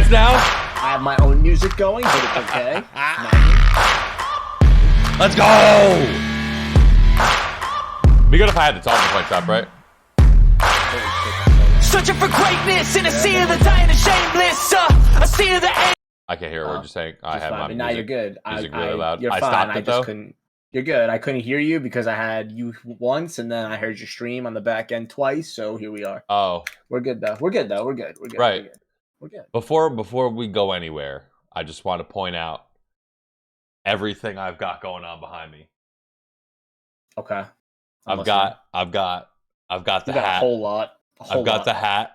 dance now? I have my own music going, but it's okay. Let's go! Be good if I had the talking point up, right? Searching for greatness in a sea of the dying and shameless. A sea of the I can't hear what you're saying. I have my now you're good. music really loud. You're I fine. stopped I it, just though? couldn't. You're good. I couldn't hear you because I had you once, and then I heard your stream on the back end twice. So here we are. Oh, We're good though. We're good though. We're good. We're good. right. We're good. We're good. Before we go anywhere, I just want to point out everything I've got going on behind me. Okay. I've got the You got hat. a whole lot. I've got the hat.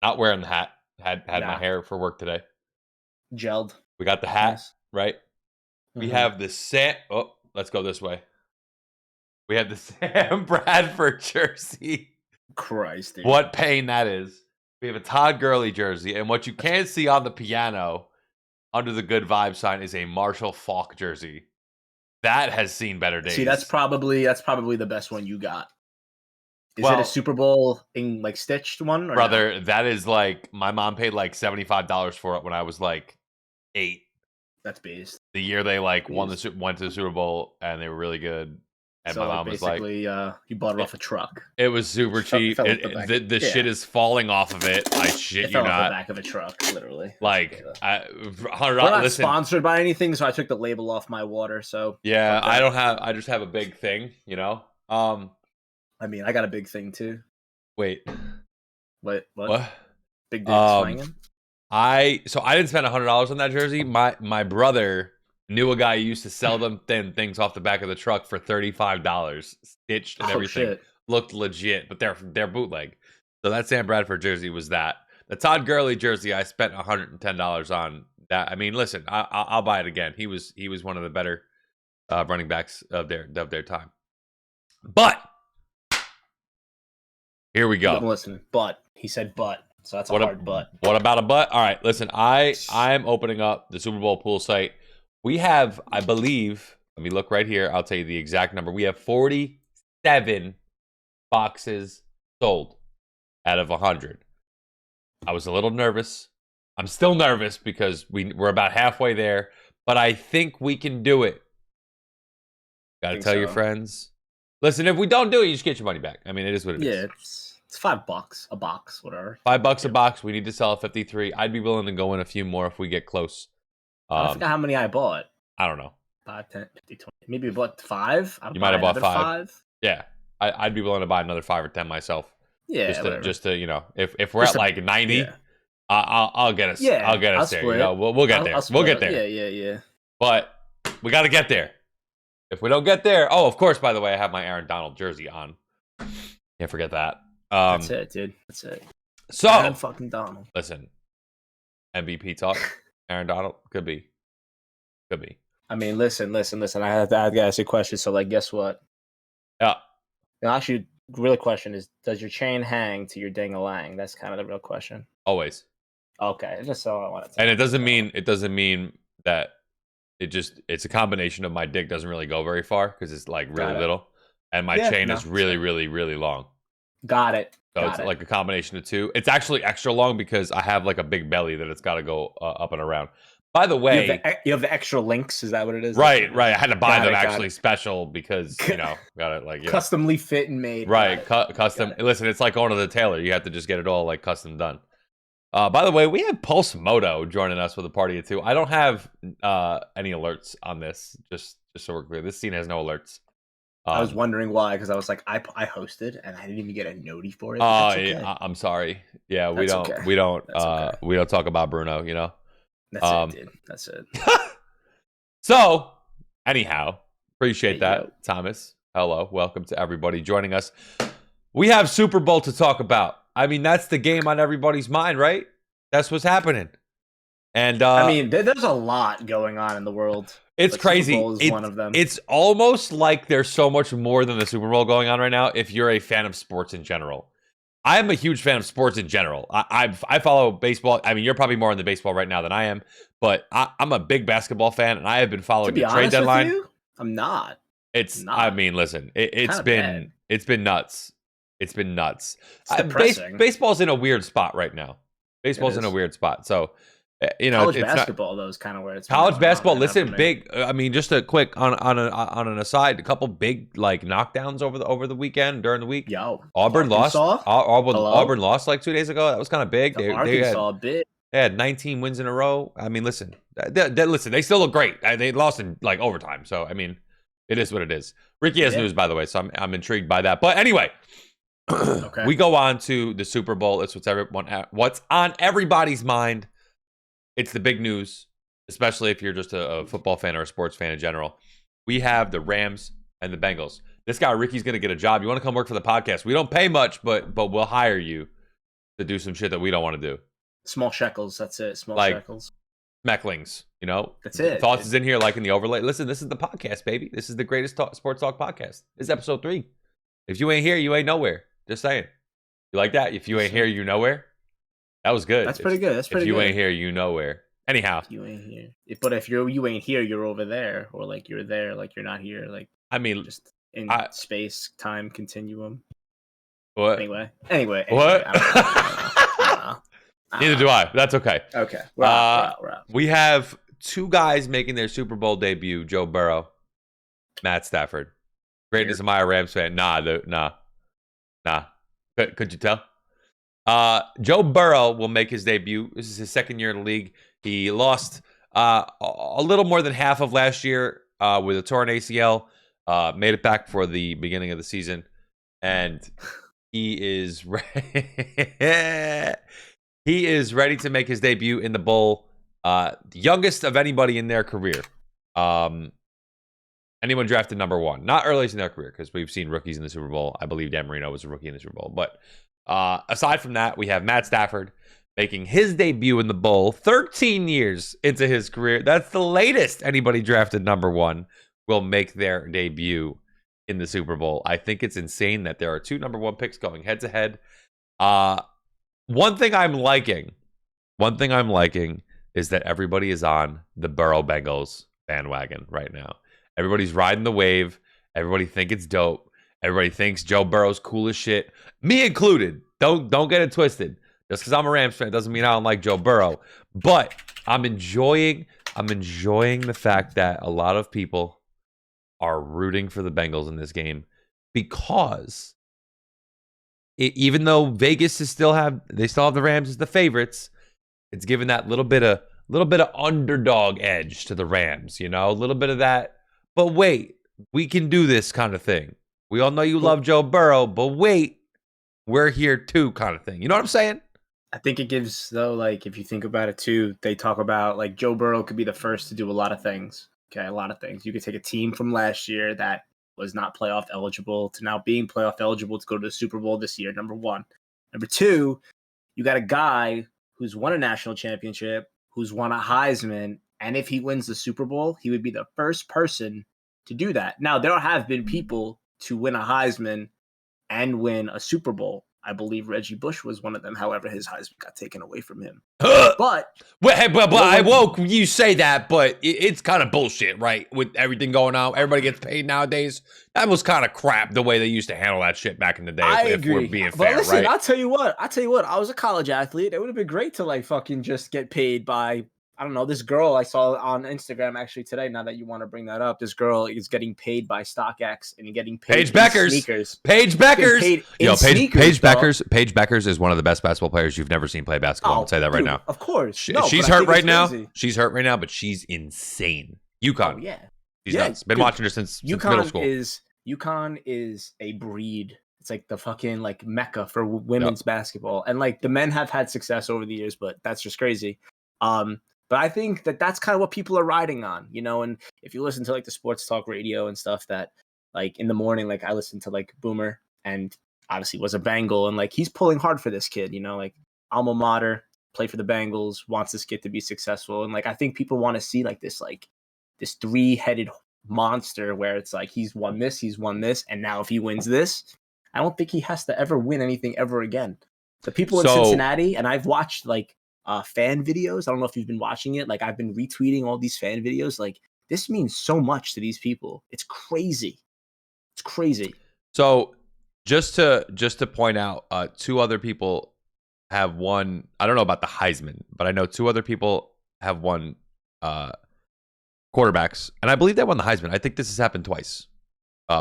Not wearing the hat. Had my Nah. hair for work today. Gelled. We got the hat, Nice. right? We Mhm. have the Sam. Oh, let's go this way. We have the Sam Bradford jersey. Christ, dude. What pain that is. We have a Todd Gurley jersey, and what you can't see on the piano under the good vibe sign is a Marshall Faulk jersey. That has seen better days. See, that's probably the best one you got. Is it Well, a Super Bowl in like stitched one, or no? brother, that is like my mom paid like $75 for it when I was like 8. That's beast. The year they like went Beast. to the Super Bowl and they were really good. And So my like, mom was like, basically, you bought it off a truck. it was super cheap. fell off the back. The shit Yeah. is falling off of it. I shit It you fell off the not. back of a truck, literally. Like, We're $100. not Listen, sponsored by anything, so I took the label off my water. So yeah, fuck that. I just have a big thing, you know? I mean, I got a big thing too. Wait, What? what? Big dick swinging? So I didn't spend $100 on that jersey. My brother knew a guy who used to sell them things off the back of the truck for $35, stitched and everything. Shit. Looked legit, but they're bootleg. So that Sam Bradford jersey was that. The Todd Gurley jersey I spent $110 on. That, I mean, listen, I'll buy it again. He was one of the better running backs of their time. But here we go. I'm listening. But he said but, so that's a hard but. What about a butt? All right, listen, I'm opening up the Super Bowl pool site. We have, I believe, let me look right here. I'll tell you the exact number. We have 47 boxes sold out of 100. I was a little nervous. I'm still nervous because we're about halfway there, but I think we can do it. Got to tell your friends. Listen, if we don't do it, you just get your money back. I mean, it is what it is. Yeah, it's $5 a box, whatever. $5 a box. We need to sell 53. I'd be willing to go in a few more if we get close. I forgot how many I bought. I don't know. 5, 10, 50, 20. Maybe we bought 5. You might have bought another 5. Yeah, I'd be willing to buy another 5 or 10 myself. Yeah, just to you know, if we're at like 90, yeah. I'll get us. Yeah, I'll get us there. You know, we'll get there. We'll get there. Yeah. But we got to get there. If we don't get there, oh, of course. By the way, I have my Aaron Donald jersey on. Can't forget that. That's it, dude. That's it. So, Aaron fucking Donald. Listen, MVP talk. Aaron Donald could be. I mean, listen. I have to ask you a question. So, like, guess what? Yeah. Actually, the real question is, does your chain hang to your ding-a-lang? That's kind of the real question. Always. Okay, just so I wanted to. And it doesn't mean that it's a combination of my dick doesn't really go very far because it's like really little, and my chain is really, really, really long. Got it. So it's like a combination of two. It's actually extra long because I have like a big belly that it's got to go up and around. By the way, you have the extra links. Is that what it is? Right. I had to buy them actually special because got it like customly fit and made. Right, custom. Listen, it's like going to the tailor. You have to just get it all like custom done. By the way, we have Pulse Moto joining us with a party of 2. I don't have any alerts on this. Just so we're clear, this scene has no alerts. I was wondering why, because I was like, I hosted and I didn't even get a noti for it. Oh, yeah, I'm sorry. Yeah, we don't talk about Bruno. You know. That's it, dude. That's it. So, anyhow, appreciate that, yo. Thomas. Hello, welcome to everybody joining us. We have Super Bowl to talk about. I mean, that's the game on everybody's mind, right? That's what's happening. And I mean, there's a lot going on in the world. It's like, crazy. Super Bowl is one of them. It's almost like there's so much more than the Super Bowl going on right now if you're a fan of sports in general. I'm a huge fan of sports in general. I follow baseball. I mean, you're probably more into baseball right now than I am, but I'm a big basketball fan, and I have been following the trade deadline. With you, I'm not. I mean, listen, it's been nuts. It's been nuts. It's depressing. Baseball's in a weird spot right now. Baseball's in a weird spot. So College it's not basketball though is kind of where it's been college going on basketball. right now for Listen, me. big. I mean, just a quick on an aside, a couple big like knockdowns over the weekend during the week. Yo, Auburn lost. Arkansas? Hello? Auburn lost like 2 days ago. That was kind of big. The They Arkansas bit. had 19 wins in a row. I mean, listen, they still look great. They lost in like overtime. So I mean, it is what it is. Ricky has Yeah. news, by the way, so I'm intrigued by that. But anyway, Okay. we go on to the Super Bowl. It's what's on everybody's mind. It's the big news, especially if you're just a football fan or a sports fan in general. We have the Rams and the Bengals. This guy Ricky's gonna get a job. You want to come work for the podcast? We don't pay much, but we'll hire you to do some shit that we don't want to do. Small shekels. That's it. Small Like- shekels. Mecklings, That's it. Thoughts is in here, like in the overlay. Listen, this is the podcast, baby. This is the greatest sports talk podcast. This is episode 3. If you ain't here, you ain't nowhere. Just saying. You like that? If you ain't here, you nowhere. That was good. That's pretty good. That's pretty If you good. ain't here, you nowhere. Anyhow, You ain't here. But if you ain't here, you're over there, or like you're there, like you're not here, like I mean, just in space time continuum. what? Anyway. What? I don't know. Neither do I. That's okay. Okay. We're out. We have 2 guys making their Super Bowl debut: Joe Burrow, Matt Stafford. Greatness, am I a Rams fan? Nah. Could you tell? Joe Burrow will make his debut. This is his second year in the league. He lost a little more than half of last year with a torn ACL. Made it back for the beginning of the season, and he is he is ready to make his debut in the bowl. The youngest of anybody in their career. Anyone drafted number 1, not earliest in their career, because we've seen rookies in the Super Bowl. I believe Dan Marino was a rookie in the Super Bowl. But aside from that, we have Matt Stafford making his debut in the bowl 13 years into his career. That's the latest anybody drafted number 1 will make their debut in the Super Bowl. I think it's insane that there are 2 number 1 picks going head to head. One thing I'm liking is that everybody is on the Burrow Bengals bandwagon right now. Everybody's riding the wave. Everybody think it's dope. Everybody thinks Joe Burrow's cool as shit. Me included. Don't get it twisted. Just because I'm a Rams fan doesn't mean I don't like Joe Burrow. But I'm enjoying the fact that a lot of people are rooting for the Bengals in this game because even though Vegas still have the Rams as the favorites, it's given that little bit of underdog edge to the Rams, a little bit of that. But wait, we can do this kind of thing. We all know you love Joe Burrow, but wait, we're here too kind of thing. You know what I'm saying? I think it gives, though, like, if you think about it too, they talk about, like, Joe Burrow could be the first to do a lot of things. Okay, a lot of things. You could take a team from last year that was not playoff eligible to now being playoff eligible to go to the Super Bowl this year, number 1. Number 2, you got a guy who's won a national championship, who's won a Heisman, and if he wins the Super Bowl, he would be the first person to do that. Now, there have been people to win a Heisman and win a Super Bowl. I believe Reggie Bush was one of them. However, his Heisman got taken away from him. But I woke you say that, but it's kind of bullshit, right? With everything going on, everybody gets paid nowadays. That was kind of crap the way they used to handle that shit back in the day. I if agree. we're being But fair, listen, right? I'll tell you what. I was a college athlete. It would have been great to like fucking just get paid by, I don't know, this girl I saw on Instagram actually today. Now that you want to bring that up, this girl is getting paid by StockX and getting paid Paige in Beckers. sneakers. Paige Getting Beckers. paid in Yo, sneakers, Paige dog. Beckers is one of the best basketball players you've never seen play basketball. I'll say that right dude, now. Of course. She's No, but I hurt think right it's now. crazy. She's hurt right now, but she's insane. UConn. Oh yeah. She's Yeah, nuts. Been dude, watching her since middle school. UConn is a breed. It's like the fucking like mecca for women's basketball, and like the men have had success over the years, but that's just crazy. But I think that that's kind of what people are riding on, and if you listen to like the sports talk radio and stuff that like in the morning, like I listen to like Boomer and obviously was a Bengal and like he's pulling hard for this kid, like alma mater, play for the Bengals, wants this kid to be successful. And like, I think people want to see like this 3-headed monster where it's like, he's won this. And now if he wins this, I don't think he has to ever win anything ever again. The people in Cincinnati, and I've watched like fan videos. I don't know if you've been watching it. Like I've been retweeting all these fan videos. Like this means so much to these people. It's crazy. It's crazy. So just to point out, 2 other people have won. I don't know about the Heisman, but I know 2 other people have won quarterbacks, and I believe they won the Heisman. I think this has happened twice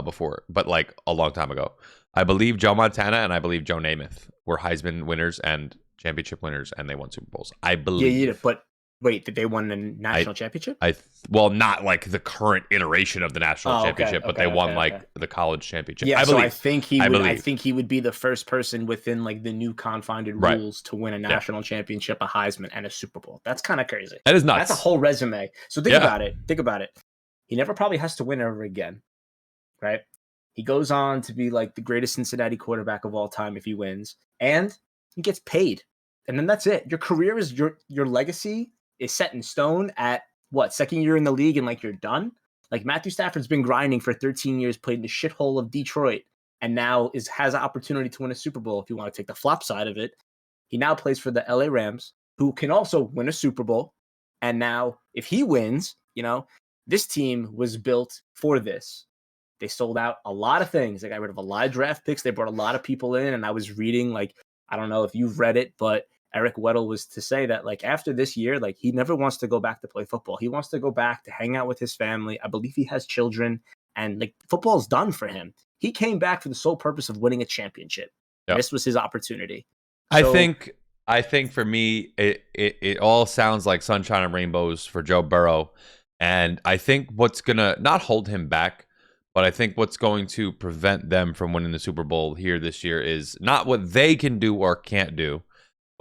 before, but like a long time ago. I believe Joe Montana and I believe Joe Namath were Heisman winners and championship winners, and they won Super Bowls. I believe. Yeah, but wait, did they win the national championship? Well, not like the current iteration of the national championship, but they won the college championship. Yeah, I believe. So I think he would be the first person within like the new confounded rules to win a national championship, a Heisman, and a Super Bowl. That's kind of crazy. That is nuts. That's a whole resume. So think about it. Think about it. He never probably has to win ever again, right? He goes on to be like the greatest Cincinnati quarterback of all time if he wins, and he gets paid, and then that's it. Your career is your legacy is set in stone at what, second year in the league, and like you're done. Like Matthew Stafford's been grinding for 13 years, played in the shithole of Detroit, and now has an opportunity to win a Super Bowl. If you want to take the flop side of it, he now plays for the LA Rams, who can also win a Super Bowl. And now, if he wins, this team was built for this. They sold out a lot of things. They got rid of a lot of draft picks. They brought a lot of people in. And I was reading, like, I don't know if you've read it, but Eric Weddle was to say that, like, after this year, like, he never wants to go back to play football. He wants to go back to hang out with his family. I believe he has children. And, like, football's done for him. He came back for the sole purpose of winning a championship. Yep. This was his opportunity. So, I think for me, it all sounds like sunshine and rainbows for Joe Burrow. And I think what's going to not hold him back, but I think what's going to prevent them from winning the Super Bowl here this year is not what they can do or can't do,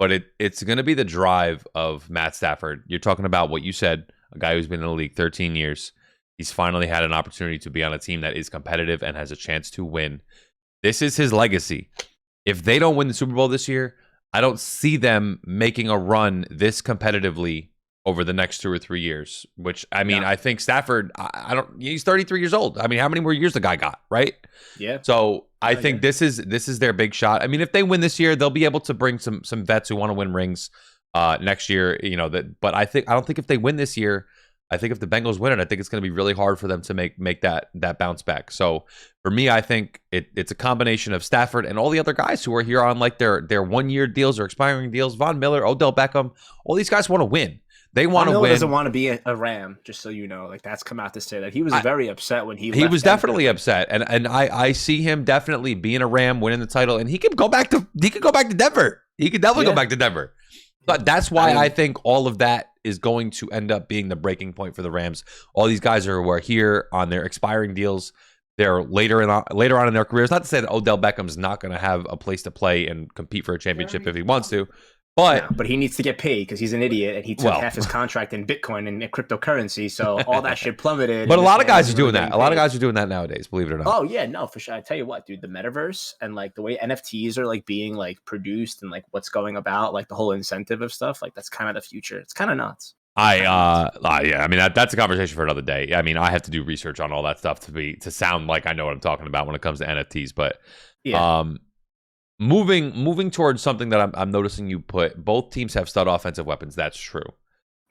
but it's going to be the drive of Matt Stafford. You're talking about what you said, a guy who's been in the league 13 years. He's finally had an opportunity to be on a team that is competitive and has a chance to win. This is his legacy. If they don't win the Super Bowl this year, I don't see them making a run this competitively over the next 2 or 3 years, which, I mean, I think Stafford, he's 33 years old. I mean, how many more years the guy got, right? Yeah. So I think this is their big shot. I mean, if they win this year, they'll be able to bring some vets who want to win rings next year, but I don't think if they win this year, I think if the Bengals win it, I think it's going to be really hard for them to make that bounce back. So for me, I think it's a combination of Stafford and all the other guys who are here on like their 1-year deals or expiring deals. Von Miller, Odell Beckham, all these guys want to win. They want to win. Doesn't want to be a Ram, just so you know. Like, that's come out to say that he was very upset when he left. He was definitely upset, and I see him definitely being a Ram, winning the title, and he could go back to Denver. He could definitely go back to Denver. But that's why I think all of that is going to end up being the breaking point for the Rams. All these guys were here on their expiring deals. They're later on in their careers. Not to say that Odell Beckham's not going to have a place to play and compete for a championship if he wants to. But he needs to get paid because he's an idiot and he took half his contract in Bitcoin and cryptocurrency. So all that shit plummeted. But a lot of guys are doing that. A lot of guys are doing that nowadays, believe it or not. Oh, yeah, no, for sure. I tell you what, dude, the metaverse and like the way NFTs are like being like produced and like what's going about, like the whole incentive of stuff, like that's kind of the future. It's kind of nuts. Yeah, I mean that's a conversation for another day. I mean, I have to do research on all that stuff to sound like I know what I'm talking about when it comes to NFTs. But moving towards something that I'm noticing you put, both teams have stud offensive weapons. That's true.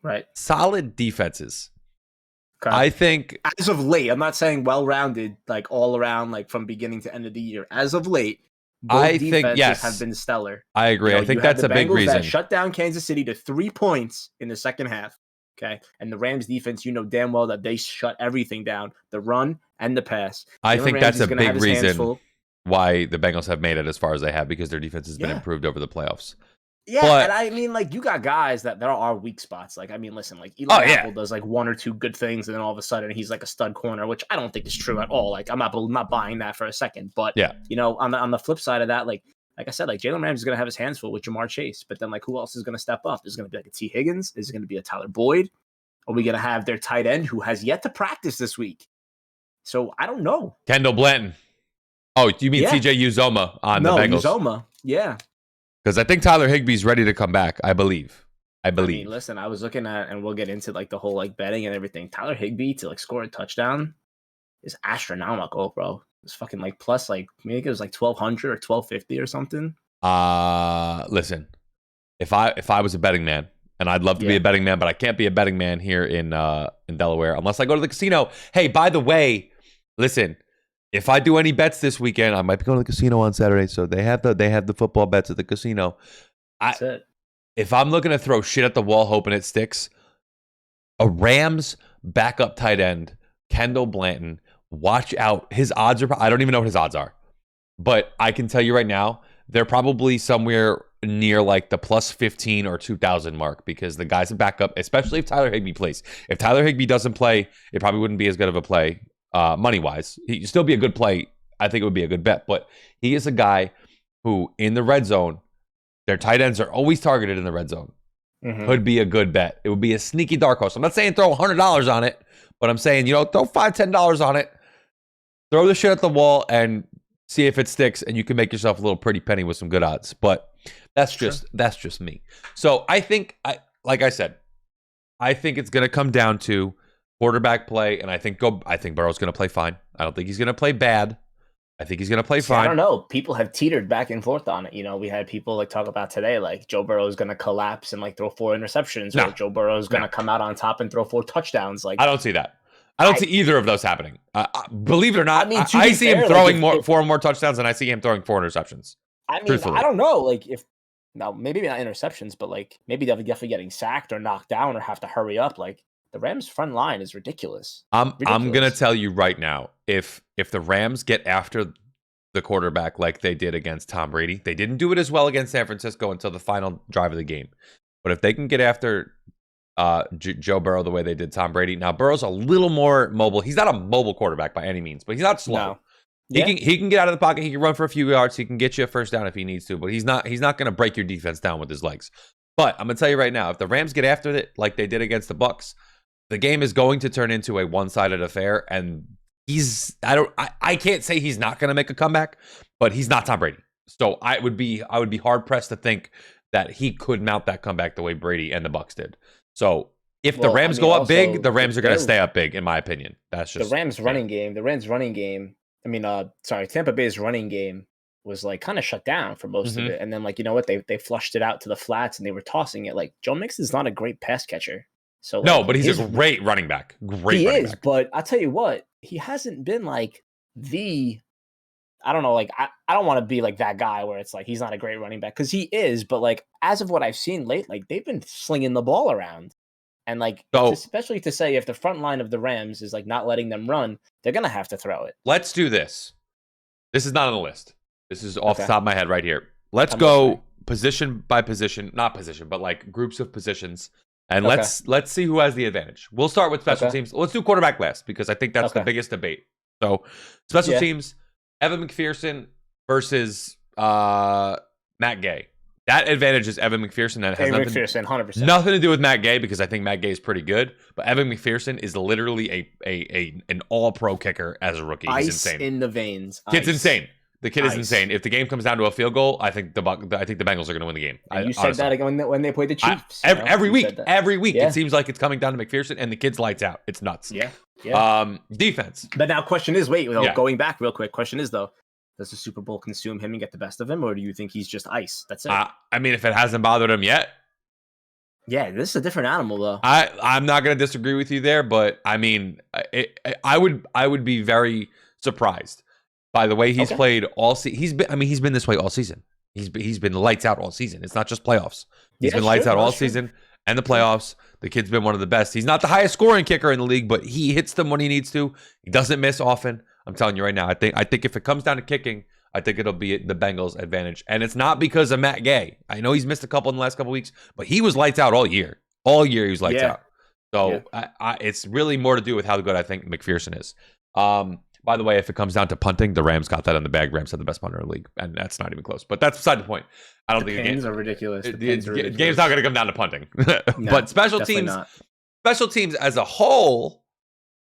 Right. Solid defenses. Okay. I think as of late, I'm not saying well-rounded, like all around, like from beginning to end of the year. As of late, both defenses have been stellar. I agree. I think that's a big reason. That shut down Kansas City to 3 points in the second half. Okay. And the Rams defense, you know damn well that they shut everything down, the run and the pass. I think that's a big reason why the Bengals have made it as far as they have, because their defense has been improved over the playoffs. Yeah, and I mean, like, you got guys that there are weak spots. Like, I mean, listen, like Eli Apple does like 1 or 2 good things, and then all of a sudden he's like a stud corner, which I don't think is true at all. Like, I'm not buying that for a second. But on the flip side of that, like I said, like Jalen Ramsey is gonna have his hands full with Jamar Chase. But then like who else is gonna step up? There's gonna be like a T. Higgins. Is it gonna be a Tyler Boyd? Are we gonna have their tight end who has yet to practice this week? So I don't know. Kendall Blanton. Oh, you mean CJ Uzomah on the Bengals? No, Uzomah. Yeah. Because I think Tyler Higbee's ready to come back. I believe. I mean, listen, I was looking at, and we'll get into like the whole like betting and everything. Tyler Higbee to like score a touchdown is astronomical, bro. It's fucking like plus like maybe it was like 1,200 or 1,250 or something. Listen, if I was a betting man, and I'd love to be a betting man, but I can't be a betting man here in Delaware unless I go to the casino. Hey, by the way, listen. If I do any bets this weekend, I might be going to the casino on Saturday. So they have the football bets at the casino. That's it. If I'm looking to throw shit at the wall hoping it sticks, a Rams backup tight end, Kendall Blanton. Watch out. His odds are, I don't even know what his odds are, but I can tell you right now, they're probably somewhere near like the plus 15 or 2,000 mark because the guy's a backup, especially if Tyler Higbee plays. If Tyler Higbee doesn't play, it probably wouldn't be as good of a play money-wise. He'd still be a good play. I think it would be a good bet, but he is a guy who in the red zone, their tight ends are always targeted in the red zone. Could be a good bet. It would be a sneaky dark horse. I'm not saying throw $100 on it, but I'm saying, throw $5, $10 on it. Throw the shit at the wall and see if it sticks, and you can make yourself a little pretty penny with some good odds. But that's just me. So I think, like I said, I think it's going to come down to quarterback play, and I think Burrow's going to play fine. I don't think he's going to play bad. I think he's going to play fine. I don't know. People have teetered back and forth on it. We had people like talk about today, like Joe Burrow is going to collapse and like throw 4 interceptions, or Joe Burrow is going to come out on top and throw 4 touchdowns. Like, I don't see that. I don't see either of those happening. Believe it or not, I see him fair, throwing 4 more touchdowns than I see him throwing 4 interceptions. Truthfully. I don't know. Like maybe not interceptions, but like maybe they'll definitely getting sacked or knocked down or have to hurry up. Like the Rams' front line is ridiculous. I'm gonna tell you right now, if the Rams get after the quarterback like they did against Tom Brady, they didn't do it as well against San Francisco until the final drive of the game. But if they can get after Joe Burrow the way they did Tom Brady, now Burrow's a little more mobile. He's not a mobile quarterback by any means, but he's not slow. No. He can get out of the pocket. He can run for a few yards. He can get you a first down if he needs to, but he's not going to break your defense down with his legs. But I'm going to tell you right now, if the Rams get after it like they did against the Bucs, the game is going to turn into a one-sided affair. And I can't say he's not going to make a comeback, but he's not Tom Brady. So I would be hard pressed to think that he could mount that comeback the way Brady and the Bucs did. So if the Rams go up big, the Rams are going to stay up big, in my opinion. That's just the Rams running game. Tampa Bay's running game was like kind of shut down for most of it. And then they flushed it out to the flats and they were tossing it. Like Joe Mixon's not a great pass catcher. So no, but he's a great running back. He is, but I'll tell you what, he hasn't been like I don't know, like I don't want to be like that guy where it's like he's not a great running back, because he is, but like as of what I've seen late, like they've been slinging the ball around. And especially to say if the front line of the Rams is like not letting them run, they're gonna have to throw it. Let's do this. This is not on the list. This is off the top of my head right here. Let's go position by position, not position, but like groups of positions. And let's see who has the advantage. We'll start with special teams. Let's do quarterback last, because I think that's the biggest debate. So special teams, Evan McPherson versus Matt Gay. That advantage is Evan McPherson. That has McPherson, 100%. Nothing to do with Matt Gay, because I think Matt Gay is pretty good. But Evan McPherson is literally an all-pro kicker as a rookie. He's insane. Ice in the veins. Kid's insane. The kid is insane. If the game comes down to a field goal, I think the Bengals are going to win the game. And you said that when they played the Chiefs. Every week, it seems like it's coming down to McPherson, and the kid's lights out. It's nuts. Yeah. Defense. But now, question is, going back real quick. Question is though, does the Super Bowl consume him and get the best of him, or do you think he's just ice? That's it. I mean, if it hasn't bothered him yet. Yeah, this is a different animal though. I'm not going to disagree with you there, but I mean, I would be very surprised by the way he's played all season. He's been this way all season. He's been lights out all season. It's not just playoffs. He's been lights out all season and the playoffs. The kid's been one of the best. He's not the highest scoring kicker in the league, but he hits them when he needs to. He doesn't miss often. I'm telling you right now. I think if it comes down to kicking, I think it'll be the Bengals' advantage, and it's not because of Matt Gay. I know he's missed a couple in the last couple of weeks, but he was lights out all year. All year he was lights out. So it's really more to do with how good I think McPherson is. By the way, if it comes down to punting, the Rams got that in the bag. Rams have the best punter in the league, and that's not even close. But that's beside the point. I don't think the games are ridiculous. The game's not going to come down to punting. No, but special teams as a whole,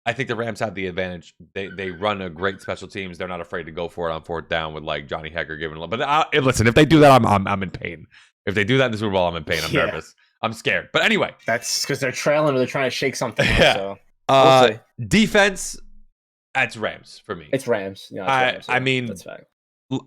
I think the Rams have the advantage. They run a great special teams. They're not afraid to go for it on fourth down with like Johnny Hekker giving a little. But listen, if they do that, I'm in pain. If they do that in the Super Bowl, I'm in pain. I'm nervous. I'm scared. But anyway, that's because they're trailing or they're trying to shake something. So we'll defense. That's Rams for me. It's Rams. I mean, that's fact.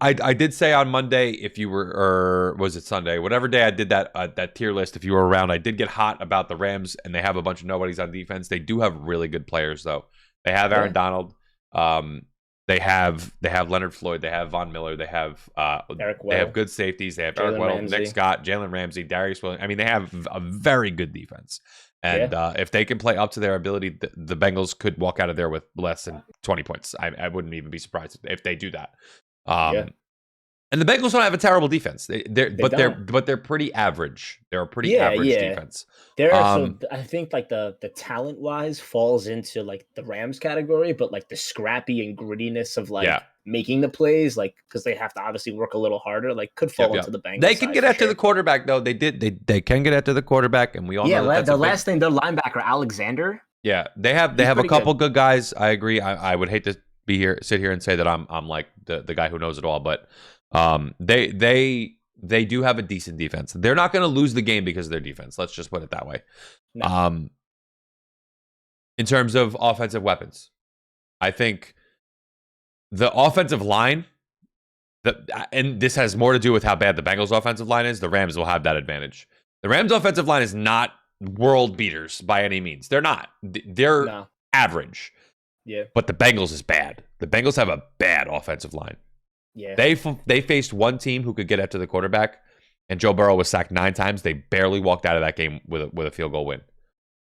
I did say on Monday, if you were, or was it Sunday? Whatever day I did that tier list, if you were around, I did get hot about the Rams, and they have a bunch of nobodies on defense. They do have really good players, though. They have Aaron Donald. They have Leonard Floyd. They have Von Miller. They have Eric Well. They have good safeties. They have Eric Well, Nick Scott, Jalen Ramsey, Darius Williams. I mean, they have a very good defense. And if they can play up to their ability, the Bengals could walk out of there with less than 20 points. I wouldn't even be surprised if they do that. And the Bengals don't have a terrible defense. They're pretty average. They're a pretty average defense. So I think like the talent wise falls into like the Rams category, but like the scrappy and grittiness of like making the plays, like because they have to obviously work a little harder, like could fall into the Bengals. They can get after the quarterback though. They can get after the quarterback, and we all know the last thing, their linebacker Alexander. Yeah, they have a couple good guys. I agree. I would hate to sit here and say that I'm like the guy who knows it all, but they do have a decent defense. They're not going to lose the game because of their defense. Let's just put it that way. No. In terms of offensive weapons, I think the offensive line, and this has more to do with how bad the Bengals offensive line is. The Rams will have that advantage. The Rams offensive line is not world beaters by any means. They're not. They're average. Yeah. But the Bengals is bad. The Bengals have a bad offensive line. Yeah. They faced one team who could get after the quarterback, and Joe Burrow was sacked 9 times. They barely walked out of that game with a field goal win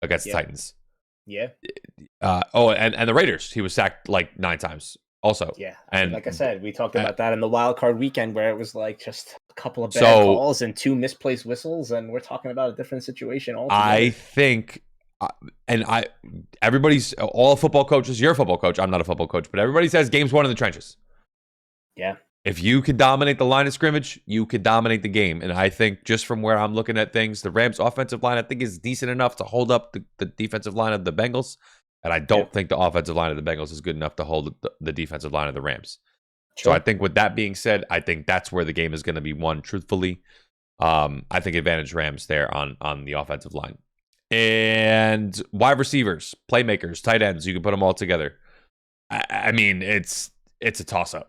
against the Titans. Yeah. And the Raiders, he was sacked like 9 times also. Yeah. And like I said, we talked about that in the wild card weekend where it was like just a couple of bad calls and 2 misplaced whistles, and we're talking about a different situation altogether. I think all football coaches, you're a football coach, I'm not a football coach, but everybody says game's won in the trenches. Yeah. If you can dominate the line of scrimmage, you could dominate the game. And I think just from where I'm looking at things, the Rams offensive line, I think is decent enough to hold up the defensive line of the Bengals. And I don't think the offensive line of the Bengals is good enough to hold the defensive line of the Rams. Sure. So I think with that being said, I think that's where the game is going to be won, truthfully. I think advantage Rams there on the offensive line. And wide receivers, playmakers, tight ends, you can put them all together. I mean, it's a toss-up.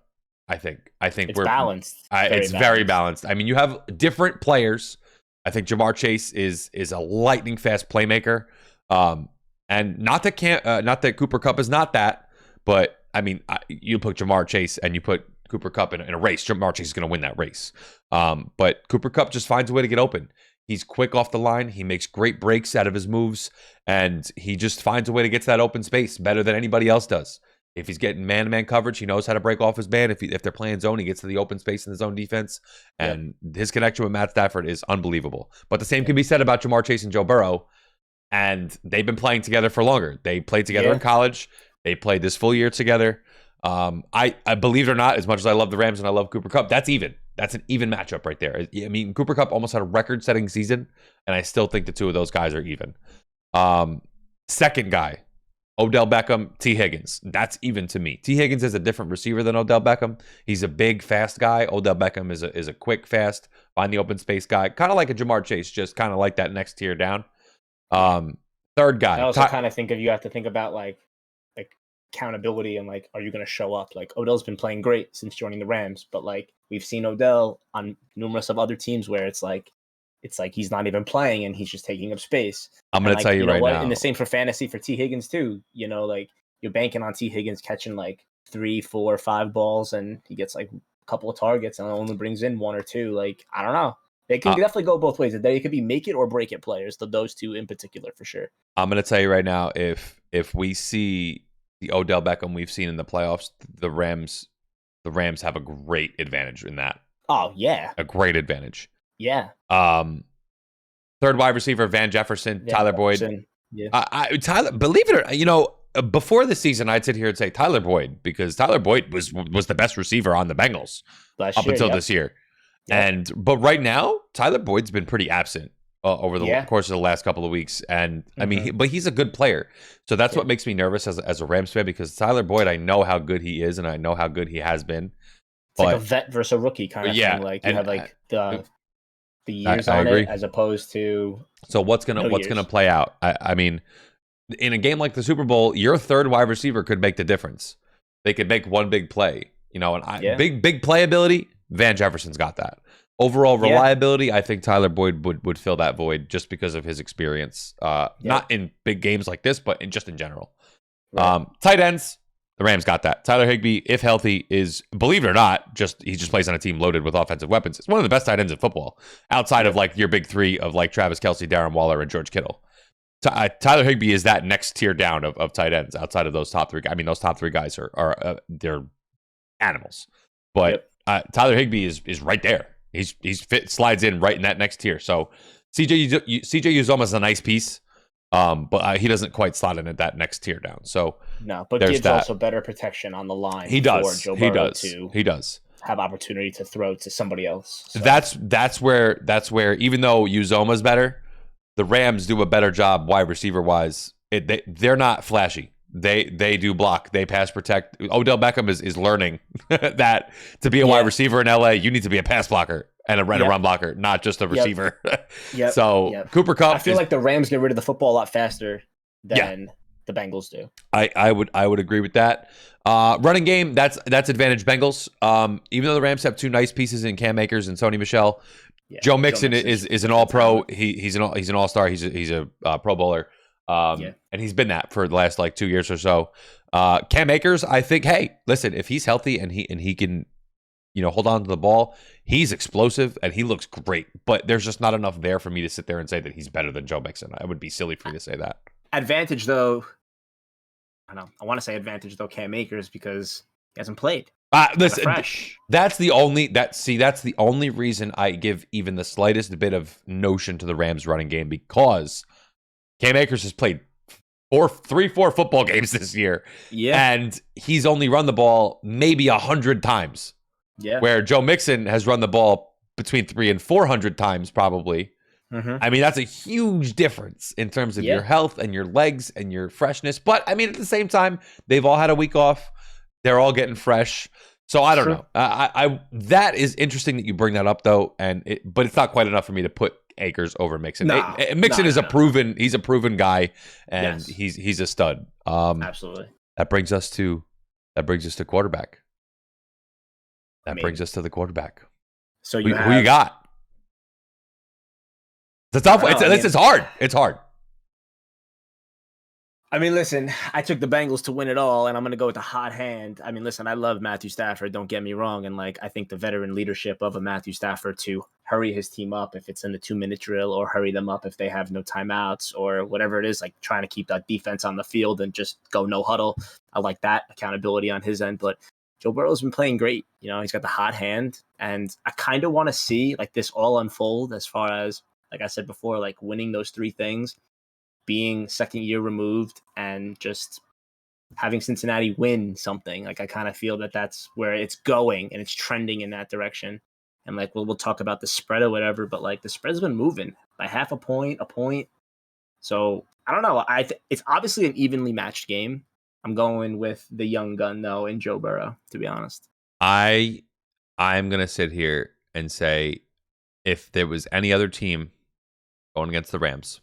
I think it's balanced. It's very balanced. I mean, you have different players. I think Ja'Marr Chase is a lightning fast playmaker. And not that Cooper Kupp is not that, but I mean, you put Ja'Marr Chase and you put Cooper Kupp in a race. Ja'Marr Chase is going to win that race. But Cooper Kupp just finds a way to get open. He's quick off the line. He makes great breaks out of his moves, and he just finds a way to get to that open space better than anybody else does. If he's getting man-to-man coverage, he knows how to break off his man. If they're playing zone, he gets to the open space in the zone defense. And his connection with Matt Stafford is unbelievable. But the same can be said about Ja'Marr Chase and Joe Burrow. And they've been playing together for longer. They played together in college. They played this full year together. I believe it or not, as much as I love the Rams and I love Cooper Kupp, that's even. That's an even matchup right there. I mean, Cooper Kupp almost had a record-setting season, and I still think the two of those guys are even. Second guy, Odell Beckham, T. Higgins. That's even to me. T. Higgins is a different receiver than Odell Beckham. He's a big, fast guy. Odell Beckham is a quick, fast, find the open space guy. Kind of like a Ja'Marr Chase, just kind of like that next tier down. Third guy. I also kind of think you have to think about like accountability and like, are you going to show up? Like Odell's been playing great since joining the Rams, but like we've seen Odell on numerous of other teams where it's like he's not even playing and he's just taking up space. I'm going to tell you right now. And the same for fantasy for T. Higgins too. You know, like you're banking on T. Higgins catching like 3, 4, 5 balls and he gets like a couple of targets and only brings in 1 or 2. Like, I don't know. They can definitely go both ways. They could be make it or break it players, those two in particular for sure. I'm going to tell you right now, if we see the Odell Beckham we've seen in the playoffs, the Rams have a great advantage in that. Oh, yeah. A great advantage. Yeah. Third wide receiver, Van Jefferson, Tyler Boyd. Yeah. Tyler, believe it or not, before the season, I'd sit here and say Tyler Boyd because Tyler Boyd was the best receiver on the Bengals until this year. Yep. But right now, Tyler Boyd's been pretty absent over the course of the last couple of weeks. And I mean, but he's a good player. So that's what makes me nervous as a Rams fan, because Tyler Boyd, I know how good he is and I know how good he has been. It's like a vet versus a rookie kind of thing. Like you have like the years on it as opposed to. So what's gonna play out? I mean, in a game like the Super Bowl, your third wide receiver could make the difference. They could make one big play, and big playability. Van Jefferson's got that. Overall reliability, I think Tyler Boyd would fill that void just because of his experience. Not in big games like this, but just in general. Right. Tight ends, the Rams got that. Tyler Higbee, if healthy, is, believe it or not, he just plays on a team loaded with offensive weapons. It's one of the best tight ends in football, outside of like your big three of like Travis Kelce, Darren Waller, and George Kittle. Tyler Higbee is that next tier down of tight ends outside of those top three. I mean, those top three guys are they're animals, but Tyler Higbee is right there. He's slides in right in that next tier. So CJ Uzomah is a nice piece, but he doesn't quite slot in at that next tier down. So no, but gives also better protection on the line. He does. Joe he Burrow does. To he does have opportunity to throw to somebody else. So. That's where even though Uzomah's better, the Rams do a better job wide receiver wise. They're not flashy. They do block. They pass protect. Odell Beckham is learning that to be a wide receiver in LA, you need to be a pass blocker and a run blocker, not just a receiver. So Cooper Kupp. I feel like the Rams get rid of the football a lot faster than the Bengals do. I would agree with that. Running game, that's advantage Bengals. Even though the Rams have two nice pieces in Cam Akers and Sony Michel, Joe Mixon is an all pro. He's an all star. He's a Pro Bowler. And he's been that for the last like 2 years or so. Cam Akers, I think, hey, listen, if he's healthy and he can, hold on to the ball, he's explosive and he looks great. But there's just not enough there for me to sit there and say that he's better than Joe Mixon. I would be silly for me to say that. Advantage though, I want to say advantage though Cam Akers because he hasn't played. Listen, that's the only reason I give even the slightest bit of notion to the Rams running game, because Cam Akers has played 4 football games this year. Yeah. And he's only run the ball maybe 100 times. Yeah. Where Joe Mixon has run the ball between 300 and 400 times probably. Mm-hmm. I mean, that's a huge difference in terms of your health and your legs and your freshness. But I mean, at the same time, they've all had a week off. They're all getting fresh. So I don't know. I that is interesting that you bring that up though, but it's not quite enough for me to put Akers over Mixon. Mixon is a proven guy, and he's a stud. Absolutely. That brings us to quarterback. Brings us to the quarterback. So who you got? It's tough. It's hard. It's hard. I mean, listen, I took the Bengals to win it all, and I'm going to go with the hot hand. I mean, listen, I love Matthew Stafford. Don't get me wrong. And, I think the veteran leadership of a Matthew Stafford to hurry his team up if it's in the 2-minute drill, or hurry them up if they have no timeouts, or whatever it is, trying to keep that defense on the field and just go no huddle. I like that accountability on his end. But Joe Burrow's been playing great. He's got the hot hand. And I kind of want to see, this all unfold as far as, like I said before, winning those 3 things, being second year removed, and just having Cincinnati win something. I kind of feel that that's where it's going, and it's trending in that direction. And we'll talk about the spread or whatever, but the spread's been moving by half a point. So I don't know. It's obviously an evenly matched game. I'm going with the young gun though in Joe Burrow, to be honest. I'm gonna sit here and say, if there was any other team going against the Rams,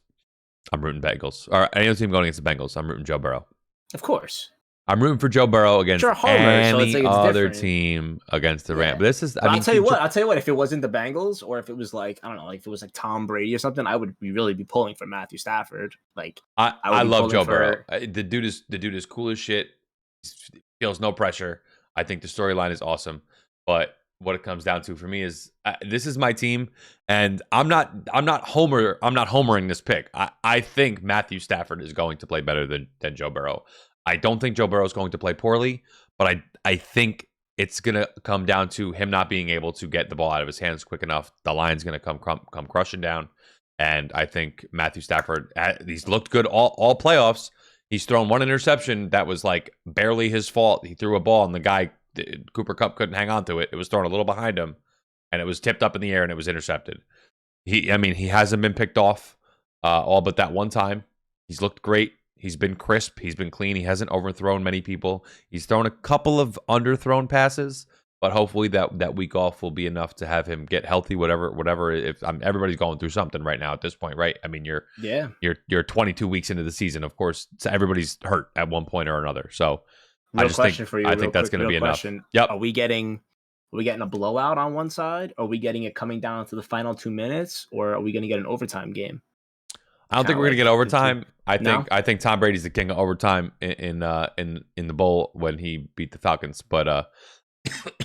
I'm rooting Bengals. Or any other team going against the Bengals, I'm rooting Joe Burrow. Of course. I'm rooting for Joe Burrow against any other different. Team against the Rams. But this is, I'll tell you what, if it wasn't the Bengals, or if it was I don't know, if it was Tom Brady or something, I would really be pulling for Matthew Stafford. I love Joe Burrow. The dude is cool as shit. He feels no pressure. I think the storyline is awesome. But what it comes down to for me is this is my team, and I'm not homering this pick. I think Matthew Stafford is going to play better than Joe Burrow. I don't think Joe Burrow is going to play poorly, but I think it's going to come down to him not being able to get the ball out of his hands quick enough. The line's going to come crushing down, and I think Matthew Stafford, he's looked good all playoffs. He's thrown one interception that was barely his fault. He threw a ball, and the guy, Cooper Kupp, couldn't hang on to it. It was thrown a little behind him, and it was tipped up in the air, and it was intercepted. He hasn't been picked off all but that one time. He's looked great. He's been crisp. He's been clean. He hasn't overthrown many people. He's thrown a couple of underthrown passes, but hopefully that week off will be enough to have him get healthy. Whatever. If everybody's going through something right now at this point, right? I mean, you're 22 weeks into the season. Of course, everybody's hurt at one point or another. So I think that's going to be enough. Yep. Are we getting a blowout on one side? Are we getting it coming down to the final 2 minutes, or are we going to get an overtime game? I don't think we're going to get overtime. I think Tom Brady's the king of overtime in the bowl when he beat the Falcons. But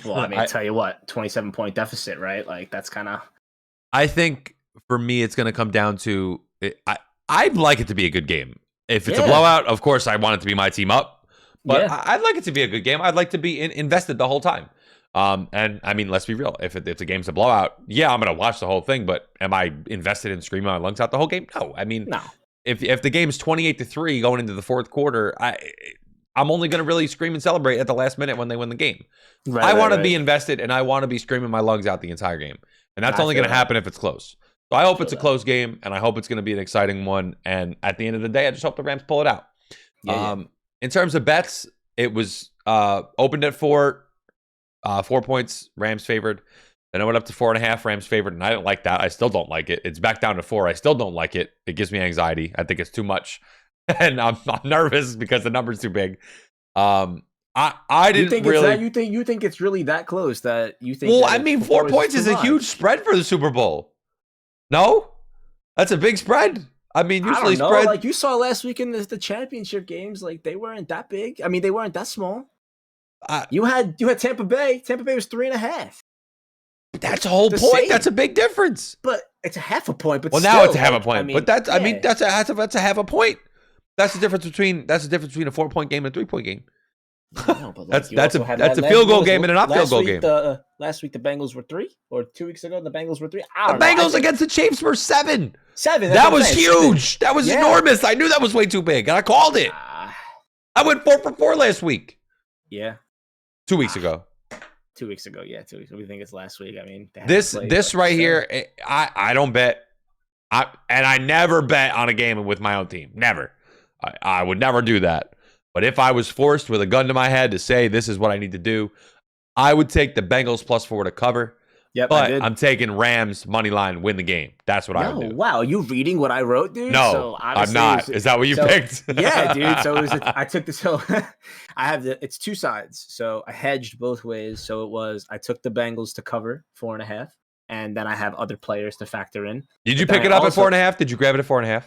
well, I mean, I tell you what, 27-point deficit, right? That's kind of. I think for me, it's going to come down to I'd like it to be a good game. If it's a Yeah. blowout, of course, I want it to be my team up. But Yeah. I'd like it to be a good game. I'd like to be invested the whole time. And I mean, let's be real. If the game's a blowout, yeah, I'm gonna watch the whole thing. But am I invested in screaming my lungs out the whole game? No. I mean, No. if the game's 28-3 going into the fourth quarter, I'm only gonna really scream and celebrate at the last minute when they win the game. Right, I want to right. be invested, and I want to be screaming my lungs out the entire game. And that's I only feel going to that. happen if it's close. So I hope it's a that. close game, and I hope it's going to be an exciting one. And at the end of the day, I just hope the Rams pull it out. Yeah. In terms of bets, it was opened at 4 points, Rams favored. Then it went up to 4.5, Rams favored, and I didn't like that. I still don't like it. It's back down to 4. I still don't like it. It gives me anxiety. I think it's too much, and I'm nervous because the number's too big. I didn't you think really. it's that, you think it's really that close that you think? Well, that I it's mean, 4 four points too is a much? huge spread for the Super Bowl. No, that's a big spread. I mean, I usually don't know. spread. Like you saw last week in the championship games, like they weren't that big. I mean, they weren't that small. You had Tampa Bay. Tampa Bay was 3.5. That's a whole the point. same. That's a big difference. But it's a half a point. But Well, still, now it's a half a like, point. I mean, but that's I mean yeah. that's a half a point. That's the difference between a 4-point game and a 3-point game. I know, but, like, That's- you that's also a- had that's that a field goal last- game and a not field last goal week, game. Last week the Bengals were 3, or 2 weeks ago the Bengals were 3. The I don't know. I Bengals think against the Chiefs were 7. 7. that's That what I'm was saying, 7. huge. That was Yeah. enormous. I knew that was way too big, and I called it. I went 4 for 4 last week. Yeah, 2 weeks ago. 2 weeks ago. Yeah, 2 weeks. We think it's last week. I mean, they haven't This played, this but right still. here, I don't bet. I never bet on a game with my own team. Never. I would never do that. But if I was forced with a gun to my head to say this is what I need to do, I would take the Bengals +4 to cover. Yep, I But did. I'm taking Rams money line, win the game. That's what I No, would do. wow, you reading what I wrote, dude? No, So I'm obviously not. it was- Is that what you so- picked? Yeah, dude. So I took this. So I have it's 2 sides. So I hedged both ways. So I took the Bengals to cover 4.5, and then I have other players to factor in. Did you But then pick it I up also- at 4.5? Did you grab it at 4.5?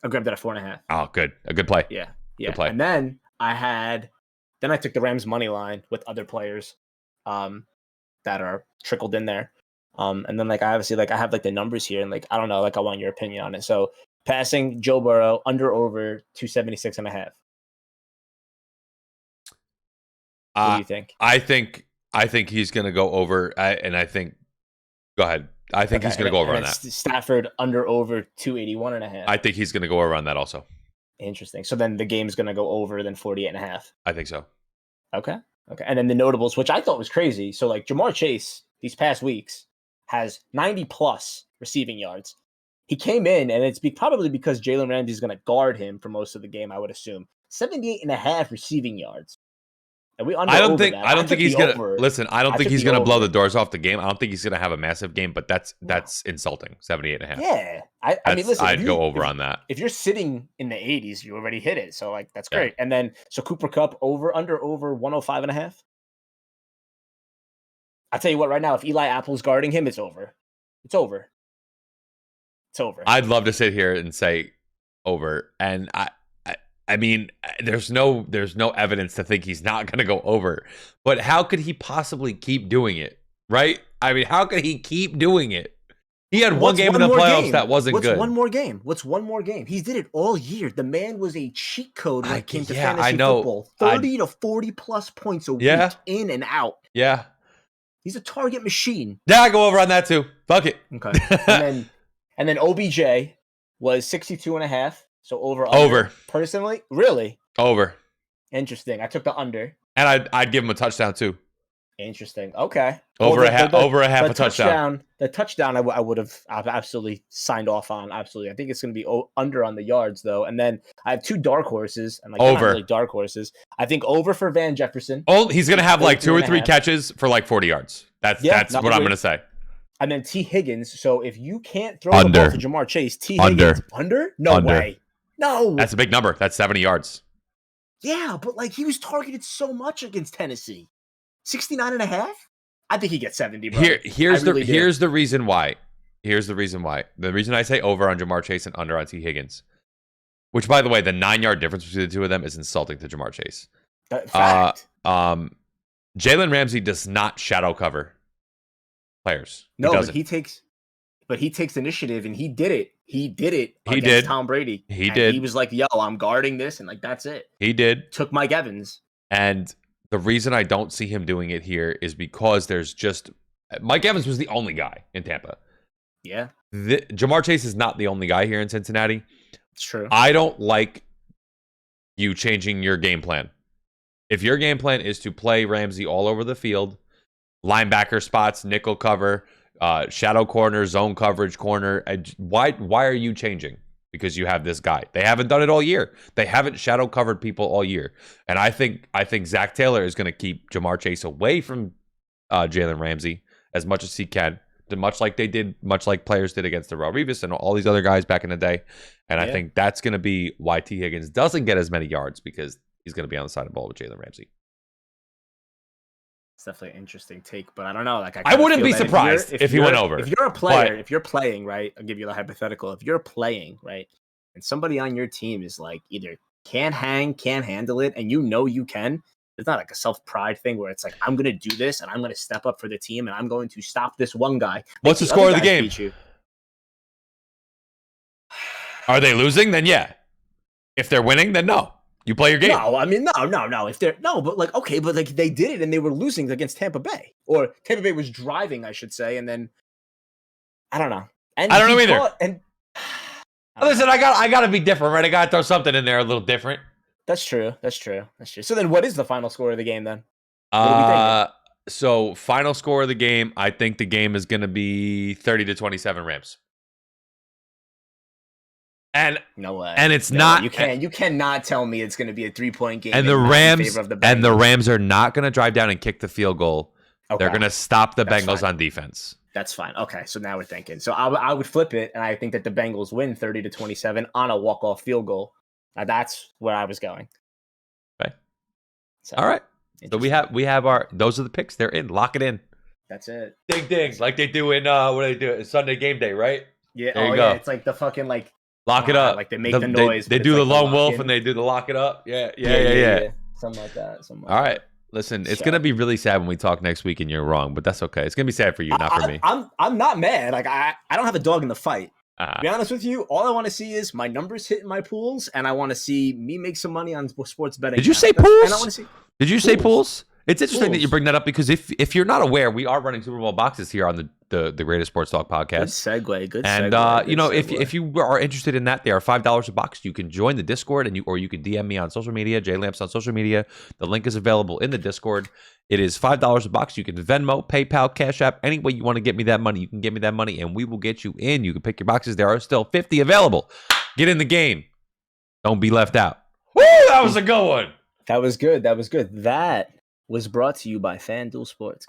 I grabbed that at 4.5. Oh, good. A good play. Yeah, yeah. Good play. And then I took the Rams money line with other players, that are trickled in there. And then I obviously I have the numbers here, and I don't know, I want your opinion on it. So passing Joe Burrow under over 276.5. What do you think? I think he's going to go over, and I think. Go ahead. I think he's going to go over on that. Stafford under over 281.5. I think he's going to go over on that also. Interesting. So then the game's going to go over than 48.5. I think so. Okay. And then the notables, which I thought was crazy. So Jamar Chase these past weeks has 90 plus receiving yards. He came in, and it's probably because Jalen Ramsey is going to guard him for most of the game, I would assume. 78.5 receiving yards. And we under I don't over think that. I don't think he's gonna over. listen. I don't I think took he's the gonna blow over. the doors off the game. I don't think he's gonna have a massive game, but that's insulting. 78.5. Yeah. I mean, listen. I'd go over on that. If you're sitting in the 80s, you already hit it. So that's Yeah. great. And then Cooper Kupp under 105.5. I'll tell you what, right now, if Eli Apple's guarding him, it's over. It's over. It's over. I'd love to sit here and say over, and I mean, there's no evidence to think he's not going to go over. But how could he possibly keep doing it? Right? I mean, how could he keep doing it? He had one game in the playoffs that wasn't good. What's one more game? He did it all year. The man was a cheat code when it came to yeah, fantasy I know. football. 30 to 40 plus points a Yeah. week, in and out. Yeah. He's a target machine. Yeah, I go over on that too. Fuck it. Okay. and then OBJ was 62.5. So over. Over. Personally, really Over. interesting. I took the under. And I'd give him a touchdown too. Interesting. Okay. Over a half a the touchdown. The touchdown, I've absolutely signed off on. Absolutely. I think it's going to be under on the yards though. And then I have 2 dark horses, and they're not Over. really dark horses. I think over for Van Jefferson, Oh, he's gonna have 2 or 3 42.5. catches for 40 yards. That's not what I'm really. gonna say. and then T Higgins. So if you can't throw the Under. ball to Jamar Chase, T Under. Higgins under? No Under. way. No. That's a big number. That's 70 yards. Yeah, but he was targeted so much against Tennessee. 69.5? I think he gets 70, bro. Here's I really do. the reason why. Here's the reason why. The reason I say over on Jamar Chase and under on T Higgins, which by the way, the 9-yard difference between the two of them is insulting to Jamar Chase. Fact. Jalen Ramsey does not shadow cover players. No, he doesn't. but but he takes initiative and he did it. He did it He against did. Tom Brady. He And did. He was like, yo, I'm guarding this. And like, that's it. He did. Took Mike Evans. And the reason I don't see him doing it here is because there's just Mike Evans was the only guy in Tampa. Yeah, Jamar Chase is not the only guy here in Cincinnati. it's true. I don't like you changing your game plan. If your game plan is to play Ramsey all over the field, linebacker spots, nickel cover, shadow corner, zone coverage corner, why are you changing? Because you have this guy. They haven't done it all year. They haven't shadow covered people all year. And I think Zach Taylor is going to keep Jamar Chase away from Jalen Ramsey as much as he can, much like players did against Darrelle Revis and all these other guys back in the day. And I think that's going to be why T. Higgins doesn't get as many yards, because he's going to be on the side of the ball with Jalen Ramsey. It's definitely an interesting take, but I don't know. Like, I wouldn't be surprised if he went over. If you're a player, if you're playing, right? I'll give you the hypothetical. If you're playing, right, and somebody on your team is like either can't handle it, and you know you can. It's not like a self-pride thing where it's like, I'm going to do this and I'm going to step up for the team and I'm going to stop this one guy. What's the score of the game? Are they losing? Then yeah. If they're winning, then no. You play your game. No, I mean, no. If they're but like, okay, but like they did it and they were losing against Tampa Bay, or Tampa Bay was driving, I should say, and then I don't know. And I don't know either. Listen, know. I got to be different, right? I got to throw something in there a little different. That's true. So then, what is the final score of the game then? So final score of the game, I think the game is going to be 30-27 Rams. And no way. And it's not. You cannot tell me it's going to be a 3-point game. And the Rams are not going to drive down and kick the field goal. Okay. They're going to stop the Bengals on defense. That's fine. Okay, so now we're thinking. So I would flip it, and I think that the Bengals win 30-27 on a walk-off field goal. Now that's where I was going. Okay. So, all right. So we have our. Those are the picks. They're in. Lock it in. That's it. Ding ding, like they do in what do they do? Sunday Game Day, right? Yeah. There you go. It's like the fucking like. Lock it up. Like they make the noise. They do the lone wolf and they do the lock it up. Yeah. Something like that. All right. Listen, it's gonna be really sad when we talk next week and you're wrong, but that's okay. It's gonna be sad for you, not for me. I'm not mad. Like I don't have a dog in the fight. To be honest with you, all I want to see is my numbers hitting my pools, and I want to see me make some money on sports betting. Did you say pools? Did you say pools? It's interesting that you bring that up because if you're not aware, we are running Super Bowl boxes here on the Greatest Sports Talk podcast. Good segue. And if you are interested in that, they are $5 a box. You can join the Discord and you can DM me on social media, JLamps on social media. The link is available in the Discord. It is $5 a box. You can Venmo, PayPal, Cash App, any way you want to get me that money. You can get me that money, and we will get you in. You can pick your boxes. There are still 50 available. Get in the game. Don't be left out. Woo! That was a good one. That was good. That was brought to you by FanDuel Sports.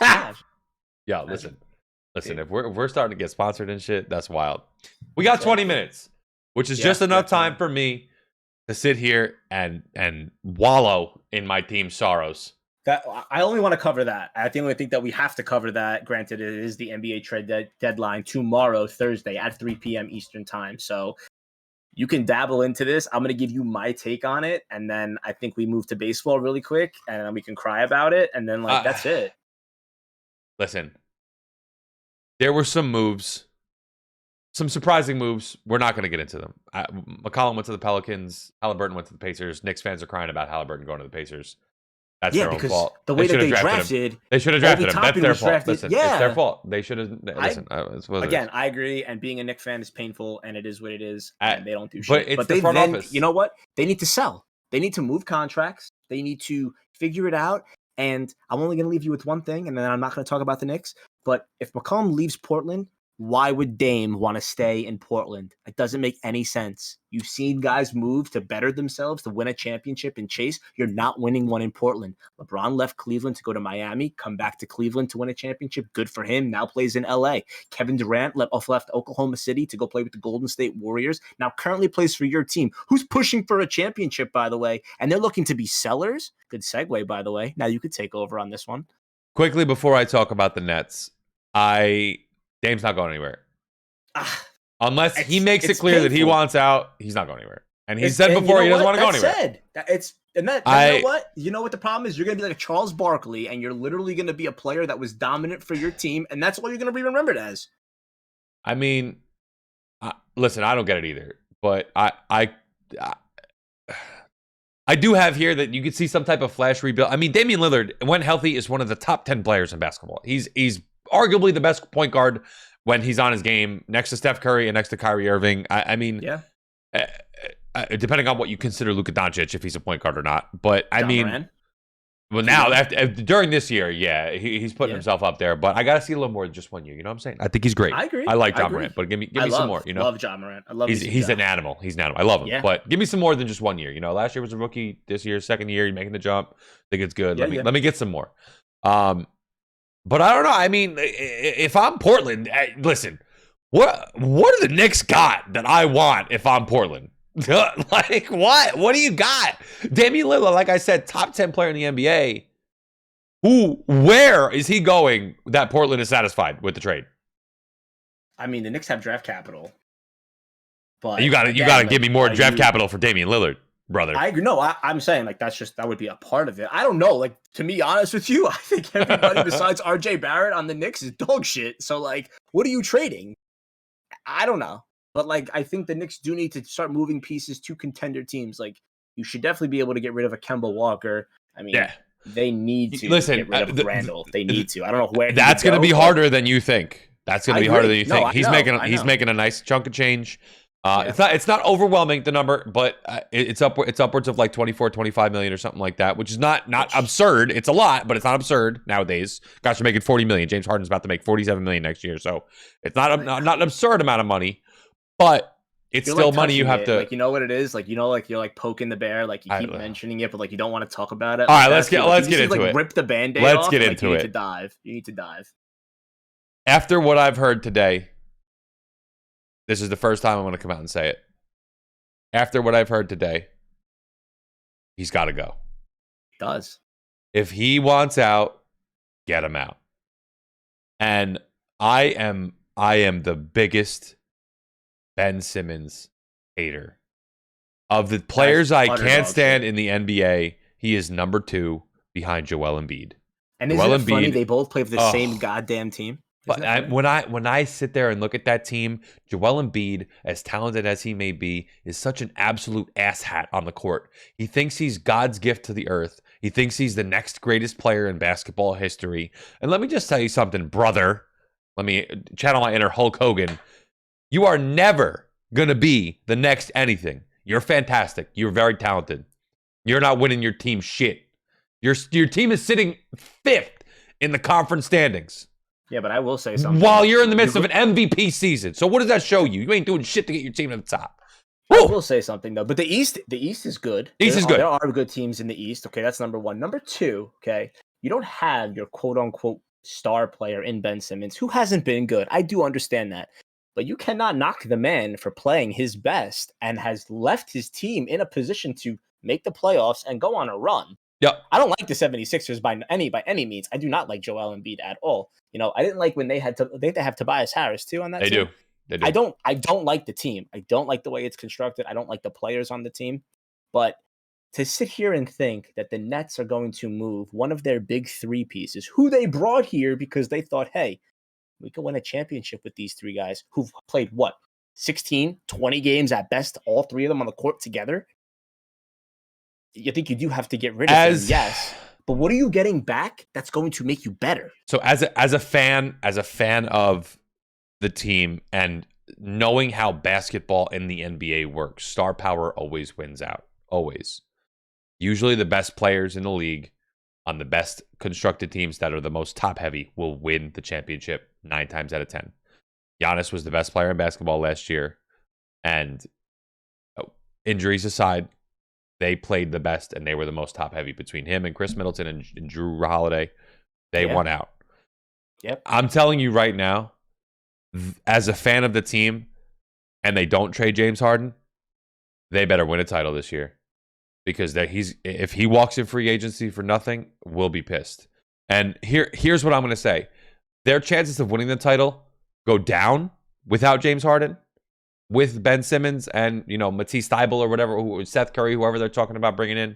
Yeah, listen. If we're starting to get sponsored and shit, that's wild. We got 20 minutes, which is just enough time for me to sit here and wallow in my team's sorrows. That I only want to cover that. I think that we have to cover that. Granted, it is the NBA trade deadline tomorrow, Thursday at 3 p.m. Eastern time. So you can dabble into this. I'm going to give you my take on it. And then I think we move to baseball really quick and then we can cry about it. And then that's it. Listen, there were some moves, some surprising moves. We're not going to get into them. McCollum went to the Pelicans. Halliburton went to the Pacers. Knicks fans are crying about Halliburton going to the Pacers. That's their own fault. The way that they drafted him. They should have drafted him. That's their fault. Listen, it's their fault. They should have. Listen, again, I agree. And being a Knicks fan is painful, and it is what it is. And they don't do shit. But the front office. You know what? They need to sell. They need to move contracts. They need to figure it out. And I'm only going to leave you with one thing, and then I'm not going to talk about the Knicks. But if McCollum leaves Portland, why would Dame want to stay in Portland? It doesn't make any sense. You've seen guys move to better themselves, to win a championship in Chase. You're not winning one in Portland. LeBron left Cleveland to go to Miami, come back to Cleveland to win a championship. Good for him. Now plays in LA. Kevin Durant left Oklahoma City to go play with the Golden State Warriors. Now currently plays for your team, who's pushing for a championship, by the way. And they're looking to be sellers. Good segue, by the way. Now you could take over on this one. Quickly, before I talk about the Nets, Dame's not going anywhere. Unless he makes it clear that he wants out, he's not going anywhere. And he said before he doesn't want to go anywhere. You know what the problem is? You're going to be like a Charles Barkley, and you're literally going to be a player that was dominant for your team, and that's all you're going to be remembered as. I mean, listen, I don't get it either, but I do have here that you could see some type of flash rebuild. I mean, Damian Lillard, when healthy, is one of the top 10 players in basketball. He's arguably the best point guard when he's on his game, next to Steph Curry and next to Kyrie Irving. I mean, Yeah. Depending on what you consider Luka Doncic, if he's a point guard or not. But I John mean, Moran. well, now during this year, yeah, he's putting himself up there. But I got to see a little more than just 1 year. You know what I'm saying? I think he's great. I agree. I like I John agree. Morant, but give me some more. You know, love John Moran. I love. he's an animal. He's an animal. I love him. Yeah. But give me some more than just 1 year. You know, last year was a rookie. This year, second year, you're making the jump. I think it's good. Yeah, Let me get some more. But I don't know. I mean, if I'm Portland, listen, what do the Knicks got that I want if I'm Portland? Like what? What do you got? Damian Lillard, like I said, top 10 player in the NBA. Where is he going that Portland is satisfied with the trade? I mean, the Knicks have draft capital, but You got to give me more draft capital for Damian Lillard, brother. I agree. No, I'm saying like that would be a part of it. I don't know. Like, to be honest with you, I think everybody besides RJ Barrett on the Knicks is dog shit. So like, what are you trading? I don't know. But like, I think the Knicks do need to start moving pieces to contender teams. Like, you should definitely be able to get rid of a Kemba Walker. I mean, Yeah. they need to Listen, get rid of Randall. They need to. I don't know where. That's going to be harder than you think. That's going to be harder than you No, think. I He's know. he's making a nice chunk of change. Yeah. It's not overwhelming, the number, but it's upwards of like 24, 25 million or something like that, which is not absurd. It's a lot, but it's not absurd nowadays. Guys are making 40 million. James Harden's about to make 47 million next year, so it's not an absurd amount of money, but it's You're still like money you touching have it. to. Like, you know what it is? Like, you know, like you're like poking the bear. Like, you keep mentioning it, but like you don't want to talk about it. All right, Like, let's get into like, it. Rip the Band-Aid Let's off. get Like, into you it. need to dive. You need to dive. After what I've heard today, this is the first time I'm going to come out and say it. After what I've heard today, he's got to go. It does. If he wants out, get him out. And I am the biggest Ben Simmons hater. Of the players I can't stand in the NBA, he is number 2 behind Joel Embiid. And isn't it funny they both play for the same goddamn team? But when I sit there and look at that team, Joel Embiid, as talented as he may be, is such an absolute asshat on the court. He thinks he's God's gift to the earth. He thinks he's the next greatest player in basketball history. And let me just tell you something, brother. Let me channel my inner Hulk Hogan. You are never going to be the next anything. You're fantastic. You're very talented. You're not winning your team shit. Your team is sitting 5th in the conference standings. Yeah, but I will say something. While you're in the midst of an MVP season. So what does that show you? You ain't doing shit to get your team to the top. I will say something though. But the East is good. East is good. There are good teams in the East. Okay, that's number 1. Number 2, okay, you don't have your quote unquote star player in Ben Simmons, who hasn't been good. I do understand that. But you cannot knock the man for playing his best and has left his team in a position to make the playoffs and go on a run. Yep. I don't like the 76ers by any means. I do not like Joel Embiid at all. You know, I didn't like when they have Tobias Harris too on that team. They do. I don't like the team. I don't like the way it's constructed. I don't like the players on the team. But to sit here and think that the Nets are going to move one of their big 3 pieces, who they brought here because they thought, hey, we could win a championship with these 3 guys who've played, 16, 20 games at best, all 3 of them on the court together. You think you do have to get rid of them, yes. But what are you getting back that's going to make you better? So as a fan of the team and knowing how basketball in the NBA works, star power always wins out. Always. Usually the best players in the league on the best constructed teams that are the most top heavy will win the championship 9 times out of 10. Giannis was the best player in basketball last year. And injuries aside, they played the best and they were the most top heavy between him and Chris Middleton and Drew Holiday. They won out. Yep. I'm telling you right now, as a fan of the team and they don't trade James Harden, they better win a title this year. Because if he walks in free agency for nothing, we'll be pissed. And here's what I'm going to say. Their chances of winning the title go down without James Harden, with Ben Simmons and, Matisse Thybulle or whatever, Seth Curry, whoever they're talking about bringing in.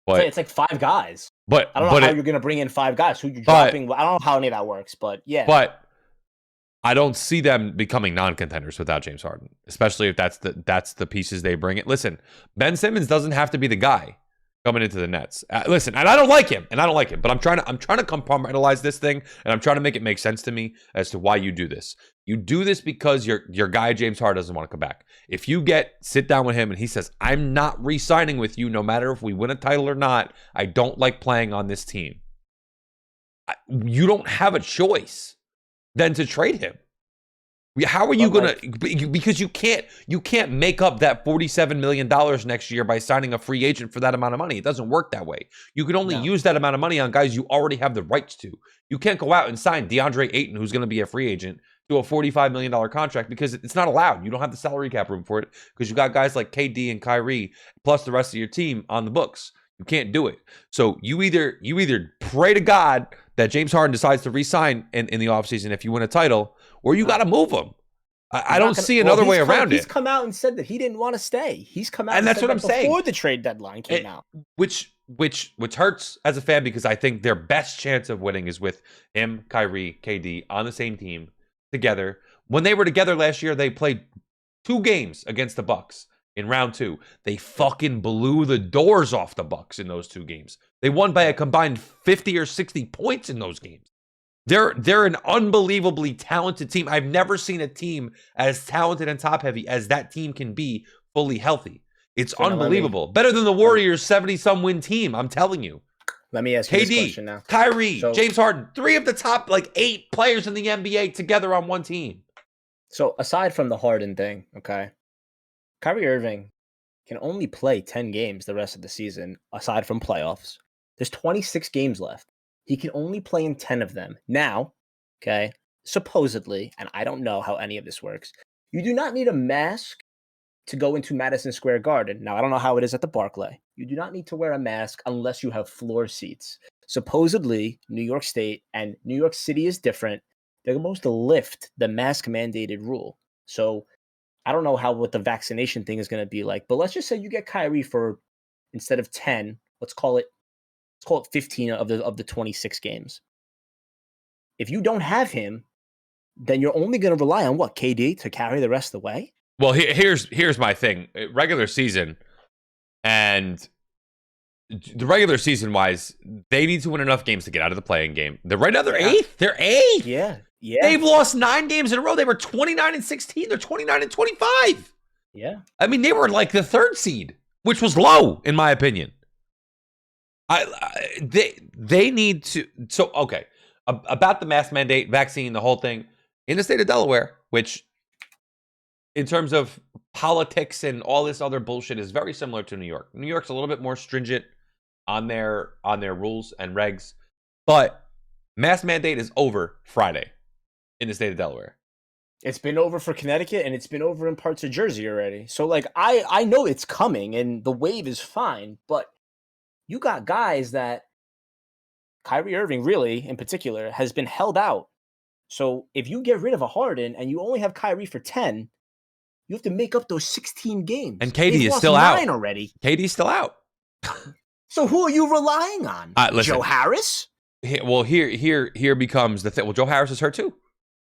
But it's like 5 guys. But I don't know how you're going to bring in 5 guys. Who you're dropping. I don't know how any of that works, but yeah. But I don't see them becoming non-contenders without James Harden, especially if that's the pieces they bring. It. Listen, Ben Simmons doesn't have to be the guy coming into the Nets. Listen, and I don't like him, but I'm trying to compartmentalize this thing, and I'm trying to make it make sense to me as to why you do this. You do this because your guy James Harden doesn't want to come back. If you sit down with him and he says, "I'm not re-signing with you, no matter if we win a title or not. I don't like playing on this team." You don't have a choice than to trade him. How are you gonna? Because you can't make up that $47 million next year by signing a free agent for that amount of money. It doesn't work that way. You can only use that amount of money on guys you already have the rights to. You can't go out and sign DeAndre Ayton, who's going to be a free agent, to a $45 million contract because it's not allowed. You don't have the salary cap room for it because you got guys like KD and Kyrie plus the rest of your team on the books. You can't do it. So you either pray to God that James Harden decides to re-sign in the offseason if you win a title, or you got to move him. I don't see another way around it. He's come out and said that he didn't want to stay. He's come out and that's what I'm saying. Before the trade deadline came out. Which hurts as a fan because I think their best chance of winning is with him, Kyrie, KD on the same team together. When they were together last year, they played 2 games against the Bucks. In round 2, they fucking blew the doors off the Bucks in those 2 games. They won by a combined 50 or 60 points in those games. They're an unbelievably talented team. I've never seen a team as talented and top heavy as that team can be fully healthy. It's unbelievable. Better than the Warriors' 70-some win team, I'm telling you. Let me ask you this question now. Kyrie, James Harden, 3 of the top 8 players in the NBA together on one team. So aside from the Harden thing, okay, Kyrie Irving can only play 10 games the rest of the season, aside from playoffs. There's 26 games left. He can only play in 10 of them. Now, okay, supposedly, and I don't know how any of this works, you do not need a mask to go into Madison Square Garden. Now, I don't know how it is at the Barclay. You do not need to wear a mask unless you have floor seats. Supposedly, New York State and New York City is different. They're supposed to lift the mask mandated rule. So I don't know what the vaccination thing is going to be like, but let's just say you get Kyrie for, instead of 10, let's call it 15 of the 26 games. If you don't have him, then you're only going to rely on KD to carry the rest of the way? Well, here's my thing. Regular season, and the regular season wise, they need to win enough games to get out of the playing game. They're right now, they're 8th. They're 8th. Yeah. They've lost 9 games in a row. They were 29-16. They're 29-25. Yeah. I mean, they were like the 3rd seed, which was low in my opinion. They need to. So okay, about the mask mandate, vaccine, the whole thing in the state of Delaware, which in terms of politics and all this other bullshit is very similar to New York. New York's a little bit more stringent on their rules and regs, but mask mandate is over Friday in the state of Delaware. It's been over for Connecticut and it's been over in parts of Jersey already. So I know it's coming and the wave is fine, but you got guys that Kyrie Irving really in particular has been held out. So if you get rid of a Harden and you only have Kyrie for 10, you have to make up those 16 games. And KD is still out already. KD's still out. So who are you relying on? Listen, Joe Harris? Here becomes the thing. Well, Joe Harris is hurt too,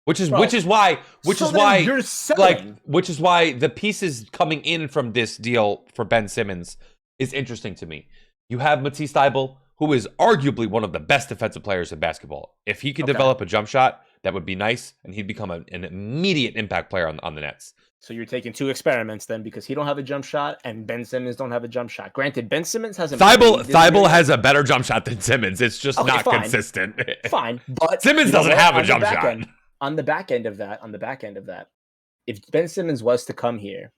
which is why you're selling. which is why the pieces coming in from this deal for Ben Simmons is interesting to me. You have Matisse Thybulle, who is arguably one of the best defensive players in basketball. If he could develop a jump shot, that would be nice, and he'd become an immediate impact player on the Nets. So you're taking 2 experiments then, because he don't have a jump shot and Ben Simmons don't have a jump shot. Granted, Ben Simmons has a Thybulle has a better jump shot than Simmons. It's just not consistent. Fine, but Simmons doesn't have a jump shot. On the back end of that, if Ben Simmons was to come here,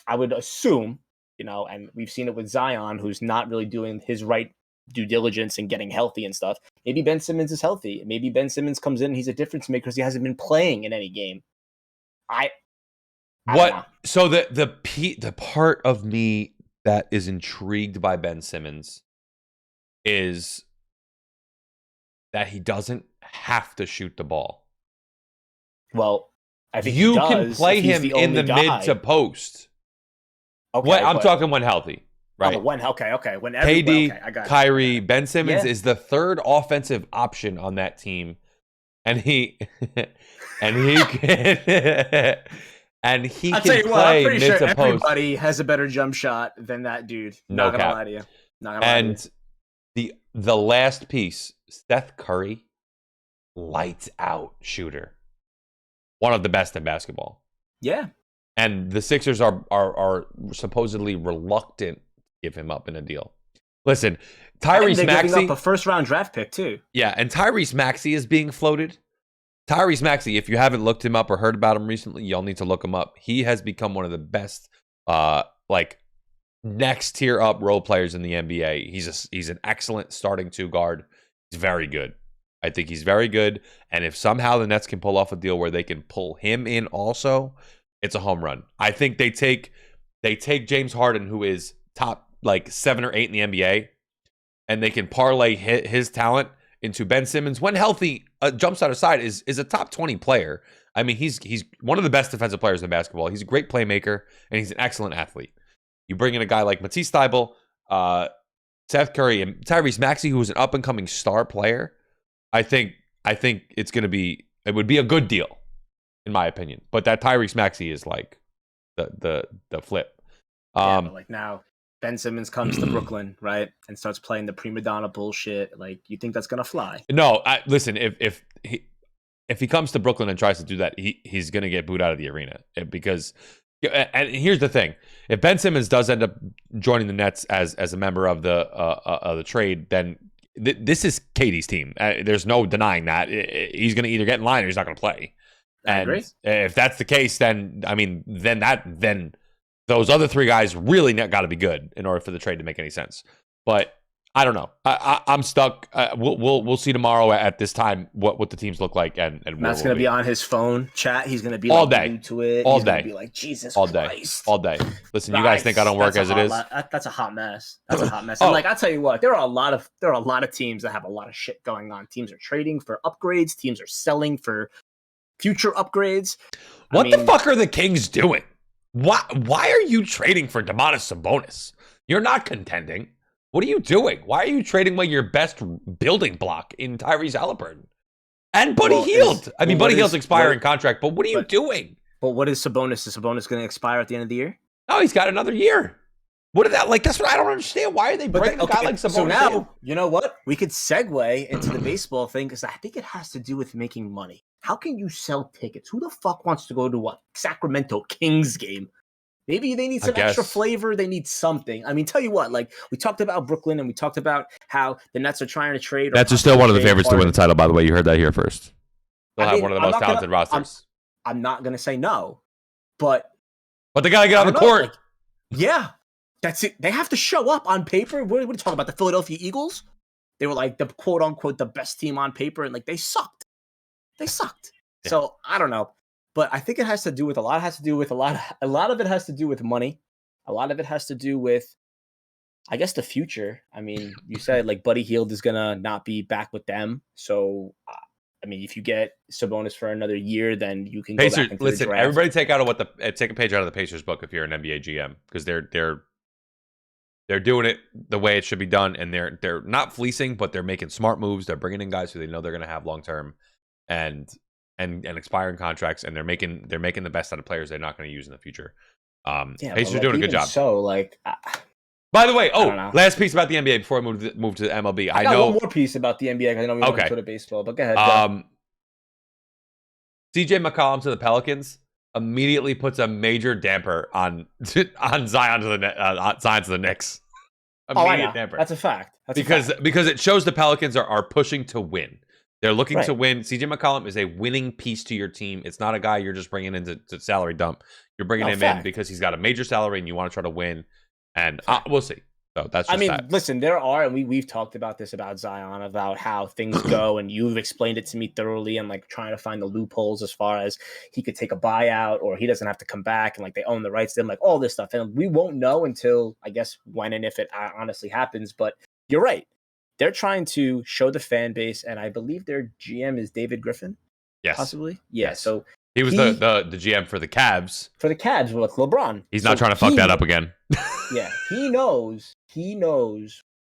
I would assume, and we've seen it with Zion, who's not really doing his right due diligence and getting healthy and stuff. Maybe Ben Simmons is healthy. Maybe Ben Simmons comes in and he's a difference maker because he hasn't been playing in any game. So the part of me that is intrigued by Ben Simmons is that he doesn't have to shoot the ball. Well, I think you can play him in the mid to post. Okay, I'm talking when healthy, right? Okay. When KD, I got Kyrie, Ben Simmons is the 3rd offensive option on that team. and he can and he I'll tell can you what, I'm play pretty mid sure to post. everybody has a better jump shot than that dude. No Not gonna cap. lie to you. Not gonna lie to you. And the last piece, Steph Curry, lights out shooter, one of the best in basketball. Yeah. And the Sixers are supposedly reluctant to give him up in a deal. Listen, Tyrese They're giving Maxey, up a first-round draft pick too. yeah, and Tyrese Maxey is being floated. Tyrese Maxey, if you haven't looked him up or heard about him recently, you'll need to look him up. He has become one of the best, like next tier up role players in the NBA. He's an excellent starting two guard. He's very good. I think he's very good. And if somehow the Nets can pull off a deal where they can pull him in also, it's a home run. I think they take James Harden, who is top like 7 or 8 in the NBA, and they can parlay his talent into Ben Simmons when healthy. Jumps out of side is a top 20 player. I mean, he's one of the best defensive players in basketball. He's a great playmaker and he's an excellent athlete. You bring in a guy like Matisse Thybulle, Seth Curry, and Tyrese Maxey, who is an up and coming star player. I think it would be a good deal, in my opinion. But that Tyrese Maxey is like the flip. But like now, Ben Simmons comes to Brooklyn, right, and starts playing the prima donna bullshit. Like, you think that's gonna fly? No, listen. If he comes to Brooklyn and tries to do that, he's gonna get booed out of the arena because. And here's the thing: if Ben Simmons does end up joining the Nets as a member of the trade, then this is KD's team. There's no denying that. He's gonna either get in line or he's not gonna play. And if that's the case, then I mean, then those other three guys really got to be good in order for the trade to make any sense. But I don't know. I'm stuck. We'll see tomorrow at this time what the teams look like and Matt's gonna be on his phone chat. He's gonna be all like, day into it. all He's day gonna be like, Jesus all Christ. day. Listen, you guys think I don't work as it is? That's a hot mess. That's a hot mess. And like, I'll tell you what, there are a lot of teams that have a lot of shit going on. Teams are trading for upgrades. Teams are selling for future upgrades. What the fuck are the Kings doing? Why are you trading for Domantas Sabonis? You're not contending. What are you doing? Why are you trading away your best building block in Tyrese Haliburton? And Buddy Hield. Buddy Hield's expiring contract, but what are you doing? But what is Sabonis? Is Sabonis going to expire at the end of the year? No, he's got another year. What is that? Like, that's what I don't understand. Why are they bringing a guy like Sabonis So now, in? you know what? We could segue into the baseball thing because I think it has to do with making money. How can you sell tickets? Who the fuck wants to go to a Sacramento Kings game? Maybe they need some extra flavor. They need something. I mean, tell you what, like we talked about Brooklyn and we talked about how the Nets are trying to trade. Nets are still one of the favorites to win the title, by the way. You heard that here first. They'll have one of the most talented rosters. I'm not going to say no, but they got to get on the court. Like, yeah, that's it. They have to show up on paper. What are you talking about? The Philadelphia Eagles? They were like the quote unquote the best team on paper, and like they sucked. Yeah. So I don't know. But I think it has to do with a lot of it has to do with money. A lot of it has to do with, I guess, the future. I mean, you said like Buddy Hield is gonna not be back with them. So, I mean, if you get Sabonis for another year, then you can Pacers, go back into listen, the draft. everybody take a page out of the Pacers book if you're an NBA GM because they're doing it the way it should be done, and they're not fleecing, but they're making smart moves. They're bringing in guys who they know they're gonna have long term, and expiring contracts, and they're making the best out of players they're not going to use in the future. Pacers are doing a good job. So, like, by the way, last piece about the NBA before I move to MLB. I know one more piece about the NBA. I know we want to go to baseball, but go ahead. CJ McCollum to the Pelicans immediately puts a major damper on Zion to the Knicks. Immediate damper. That's a fact. Because it shows the Pelicans are pushing to win. They're looking to win. CJ McCollum is a winning piece to your team. It's not a guy you're just bringing in to salary dump. You're bringing him in because he's got a major salary and you want to try to win. And we'll see. So that's just that. Listen, there are, and we've talked about this about Zion, about how things go, and you've explained it to me thoroughly, and like trying to find the loopholes as far as he could take a buyout or he doesn't have to come back, and like they own the rights to him, like all this stuff. And we won't know until, I guess, when and if it honestly happens. But you're right. They're trying to show the fan base, and I believe their GM is David Griffin. Yes, possibly. Yeah. Yes. So he was the GM for the Cavs. For the Cavs with LeBron. He's not trying to fuck that up again. Yeah, he knows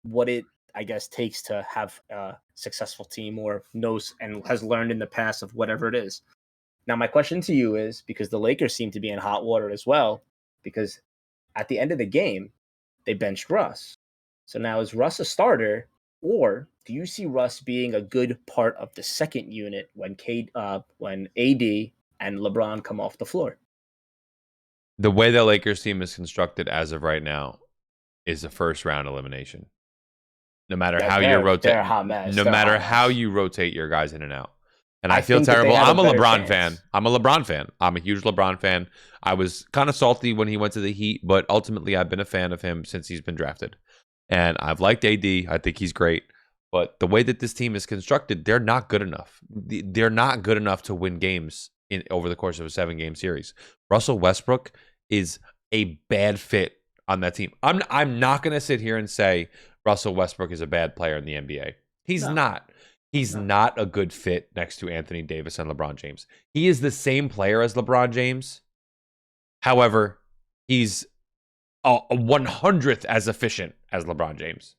what it I guess, takes to have a successful team or knows and has learned in the past of whatever it is. Now, my question to you is, because the Lakers seem to be in hot water as well, because at the end of the game, they benched Russ. So now is Russ a starter, or do you see Russ being a good part of the second unit when when AD and LeBron come off the floor? The way the Lakers team is constructed as of right now is a first round elimination. No matter Yeah, how you they're rotate, a hot mess. no They're a matter hot how mess. you rotate your guys in and out. And I I feel think that they terrible. have a I'm a better LeBron chance. fan. I'm a LeBron fan. I'm a huge LeBron fan. I was kind of salty when he went to the Heat, but ultimately I've been a fan of him since he's been drafted. And I've liked AD. I think he's great. But the way that this team is constructed, they're not good enough. They're not good enough to win games over the course of a 7-game series. Russell Westbrook is a bad fit on that team. I'm not going to sit here and say Russell Westbrook is a bad player in the NBA. He's not. He's not a good fit next to Anthony Davis and LeBron James. He is the same player as LeBron James. However, he's a 100th as efficient as LeBron James.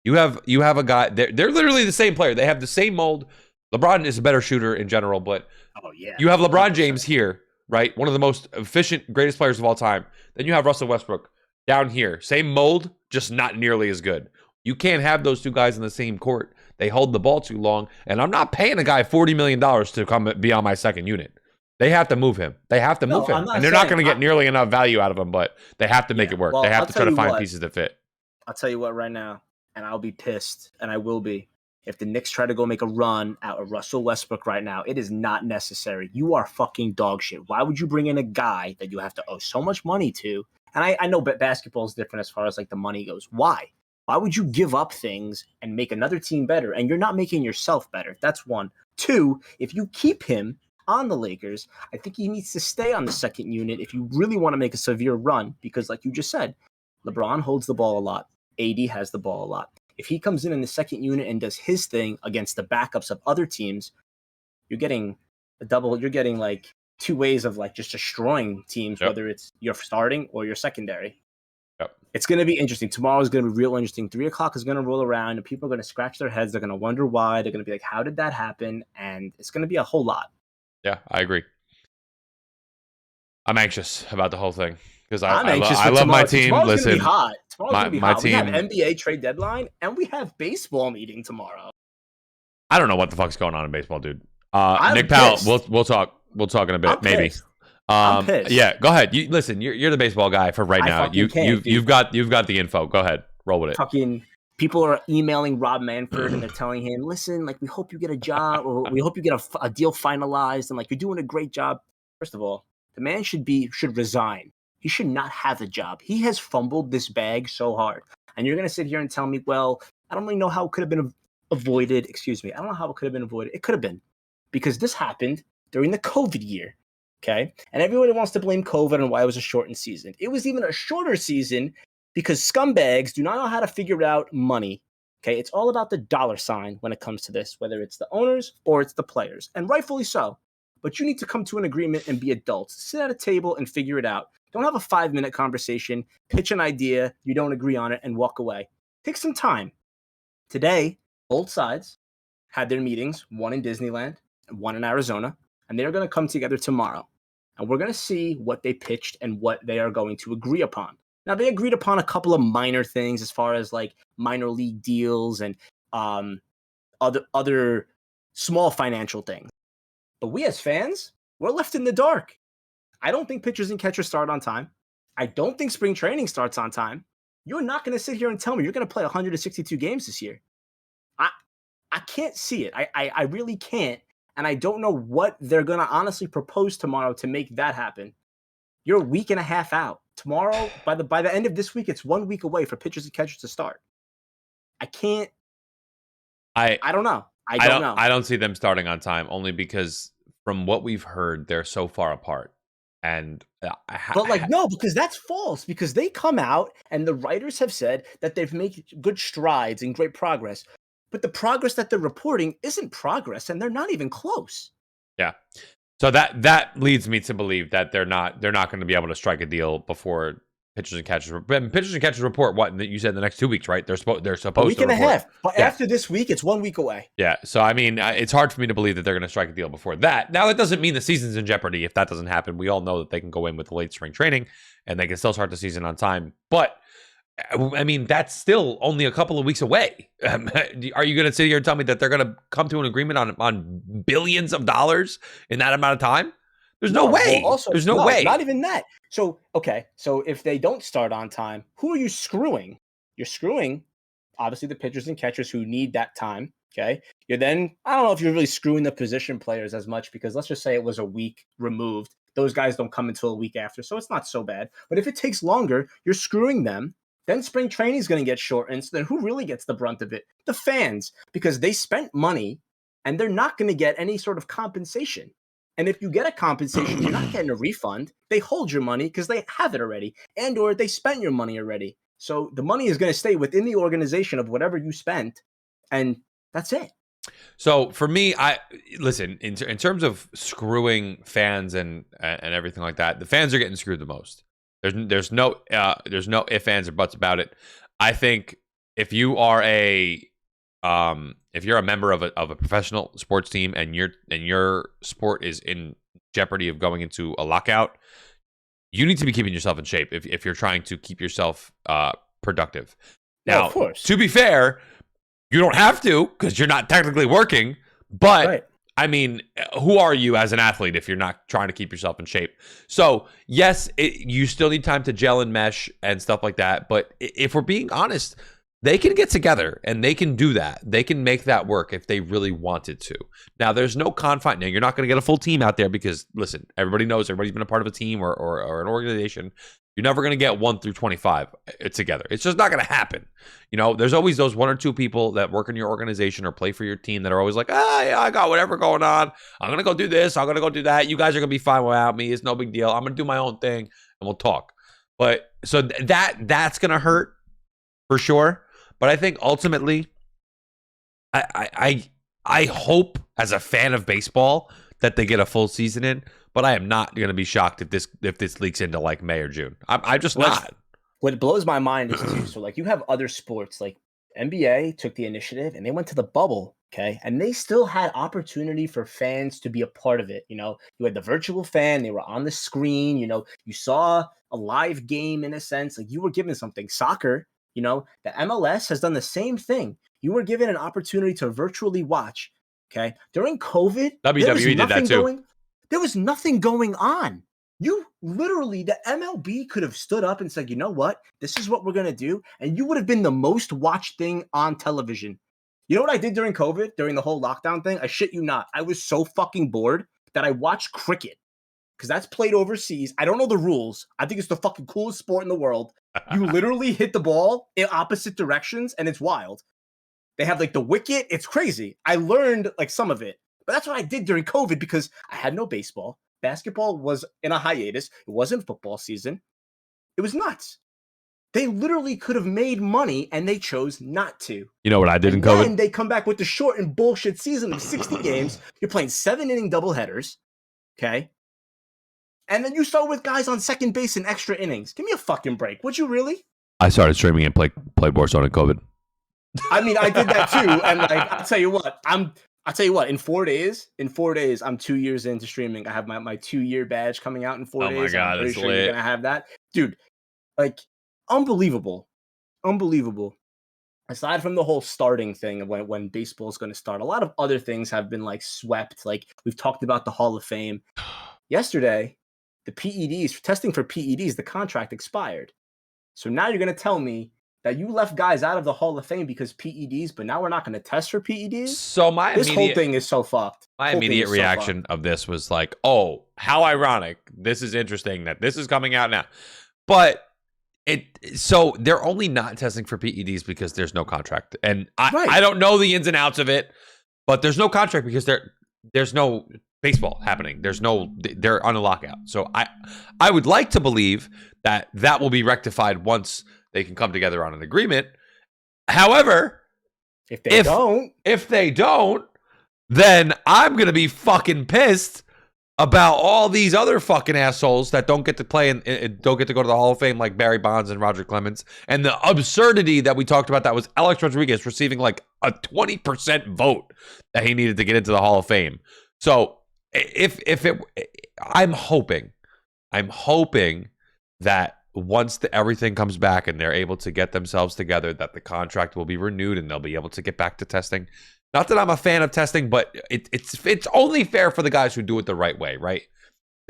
You have a guy. They're literally the same player. They have the same mold. LeBron is a better shooter in general, but you have LeBron James here, right? One of the most efficient, greatest players of all time. Then you have Russell Westbrook down here. Same mold, just not nearly as good. You can't have those two guys in the same court. They hold the ball too long, and I'm not paying a guy $40 million to come be on my second unit. They have to move him. They have to move him. And they're not going to get nearly enough value out of him, but they have to make it work. Well, they have I'll to try to tell you find what. pieces that fit. I'll tell you what right now, and I'll be pissed, and I will be, if the Knicks try to go make a run out of Russell Westbrook right now. It is not necessary. You are fucking dog shit. Why would you bring in a guy that you have to owe so much money to? And I know basketball is different as far as like the money goes. Why? Why would you give up things and make another team better? And you're not making yourself better. That's one. Two, if you keep him on the Lakers, I think he needs to stay on the second unit if you really want to make a severe run, because like you just said, LeBron holds the ball a lot. AD has the ball a lot. If he comes in the second unit and does his thing against the backups of other teams, you're getting a double. You're getting like two ways of like just destroying teams, whether it's your starting or your secondary. It's going to be interesting. Tomorrow is going to be real interesting. 3:00 is going to roll around and people are going to scratch their heads. They're going to wonder why. They're going to be like, how did that happen? And it's going to be a whole lot. Yeah, I agree. I'm anxious about the whole thing because I love my team. Tomorrow's Listen, going to be hot. Tomorrow's going to be hot. team, we have NBA trade deadline and we have baseball meeting tomorrow. I don't know what the fuck's going on in baseball, dude. Nick pissed. Powell, we'll talk in a bit, I'm maybe. pissed. I'm pissed. Yeah, go ahead. Listen, you're the baseball guy for right now. You've got the info. Go ahead, roll with it. Fucking people are emailing Rob Manfred and they're telling him, "Listen, like we hope you get a job, or we hope you get a deal finalized, and like you're doing a great job." First of all, the man should resign. He should not have the job. He has fumbled this bag so hard, and you're gonna sit here and tell me, "Well, I don't really know how it could have been avoided." Excuse me, I don't know how it could have been avoided. It could have been, because this happened during the COVID year. Okay. And everybody wants to blame COVID and why it was a shortened season. It was even a shorter season because scumbags do not know how to figure out money. Okay. It's all about the dollar sign when it comes to this, whether it's the owners or it's the players, and rightfully so. But you need to come to an agreement and be adults. Sit at a table and figure it out. Don't have a 5-minute conversation, pitch an idea, you don't agree on it, and walk away. Take some time. Today, both sides had their meetings, one in Disneyland and one in Arizona, and they're going to come together tomorrow. And we're going to see what they pitched and what they are going to agree upon. Now, they agreed upon a couple of minor things as far as like minor league deals and other small financial things. But we as fans, we're left in the dark. I don't think pitchers and catchers start on time. I don't think spring training starts on time. You're not going to sit here and tell me you're going to play 162 games this year. I can't see it. I really can't. And I don't know what they're going to honestly propose tomorrow to make that happen. You're a week and a half out. Tomorrow, by the end of this week, it's 1 week away for pitchers and catchers to start. I can't. I don't know. I don't know. I don't see them starting on time, only because from what we've heard, they're so far apart. And because that's false. Because they come out and the writers have said that they've made good strides and great progress. But the progress that they're reporting isn't progress, and they're not even close. Yeah. So that leads me to believe that they're not going to be able to strike a deal before pitchers and catchers. Pitchers and catchers report what you said in the next 2 weeks, right? They're supposed A to week and a report. half. But Yeah. after this week, it's 1 week away. Yeah. So I mean, it's hard for me to believe that they're going to strike a deal before that. Now, that doesn't mean the season's in jeopardy if that doesn't happen. We all know that they can go in with the late spring training and they can still start the season on time. But I mean, that's still only a couple of weeks away. Are you going to sit here and tell me that they're going to come to an agreement on billions of dollars in that amount of time? There's no way. Well, also, There's no way. Not even that. So, okay. So if they don't start on time, who are you screwing? You're screwing, obviously, the pitchers and catchers who need that time. Okay. You're then, I don't know if you're really screwing the position players as much because let's just say it was a week removed. Those guys don't come until a week after. So it's not so bad. But if it takes longer, you're screwing them. Then spring training is going to get shortened. So then who really gets the brunt of it? The fans, because they spent money and they're not going to get any sort of compensation. And if you get a compensation, you're not getting a refund. They hold your money because they have it already, and or they spent your money already. So the money is going to stay within the organization of whatever you spent, and that's it. So for me, I listen in terms of screwing fans and everything like that. The fans are getting screwed the most. There's no ifs, ands, or buts about it. I think if you are a member of a professional sports team and your sport is in jeopardy of going into a lockout, you need to be keeping yourself in shape if you're trying to keep yourself productive. Now, of course. To be fair, you don't have to because you're not technically working, but Right. I mean, who are you as an athlete if you're not trying to keep yourself in shape? So, yes, you still need time to gel and mesh and stuff like that. But if we're being honest, they can get together and they can do that. They can make that work if they really wanted to. Now, there's no confine. Now, you're not going to get a full team out there because, listen, everybody knows everybody's been a part of a team or an organization. You're never going to get 1 through 25 together. It's just not going to happen. You know, there's always those 1 or 2 people that work in your organization or play for your team that are always like, yeah, I got whatever going on. I'm going to go do this. I'm going to go do that. You guys are going to be fine without me. It's no big deal. I'm going to do my own thing and we'll talk. But so that's going to hurt for sure. But I think ultimately, I hope as a fan of baseball that they get a full season in. But I am not going to be shocked if this leaks into like May or June. I'm just not. What blows my mind is too. So like you have other sports like NBA took the initiative and they went to the bubble. Okay, and they still had opportunity for fans to be a part of it. You know, you had the virtual fan; they were on the screen. You know, you saw a live game in a sense. Like you were given something. Soccer. You know, the MLS has done the same thing. You were given an opportunity to virtually watch. Okay, during COVID, WWE did that too. There was nothing going on. You literally, the MLB could have stood up and said, you know what? This is what we're going to do. And you would have been the most watched thing on television. You know what I did during COVID, during the whole lockdown thing? I shit you not. I was so fucking bored that I watched cricket because that's played overseas. I don't know the rules. I think it's the fucking coolest sport in the world. You literally hit the ball in opposite directions and it's wild. They have like the wicket. It's crazy. I learned like some of it. But that's what I did during COVID because I had no baseball. Basketball was in a hiatus. It wasn't football season. It was nuts. They literally could have made money and they chose not to. You know what I did in COVID? COVID? And they come back with the short and bullshit season of 60 games. You're playing 7-inning doubleheaders. Okay. And then you start with guys on second base in extra innings. Give me a fucking break. Would you really? I started streaming and played Warzone in COVID. I mean, I did that too. And like, I'll tell you what, in 4 days, I'm 2 years into streaming. I have my 2-year badge coming out in 4 days. Oh my God, I'm pretty it's sure you're lit. gonna have that. Dude, like, unbelievable. Aside from the whole starting thing of when baseball is going to start, a lot of other things have been like swept. Like we've talked about the Hall of Fame. Yesterday, the PEDs, testing for PEDs, the contract expired. So now you're going to tell me that you left guys out of the Hall of Fame because PEDs, but now we're not going to test for PEDs? So This whole thing is so fucked. My immediate reaction of this was like, oh, how ironic. This is interesting that this is coming out now. But so they're only not testing for PEDs because there's no contract. And I don't know the ins and outs of it, but there's no contract because there's no baseball happening. They're on a lockout. So I would like to believe that will be rectified once they can come together on an agreement. However, if they don't, then I'm going to be fucking pissed about all these other fucking assholes that don't get to play and don't get to go to the Hall of Fame like Barry Bonds and Roger Clemens, and the absurdity that we talked about that was Alex Rodriguez receiving like a 20% vote that he needed to get into the Hall of Fame. So I'm hoping that once everything comes back and they're able to get themselves together, that the contract will be renewed and they'll be able to get back to testing. Not that I'm a fan of testing, but it's only fair for the guys who do it the right way, right?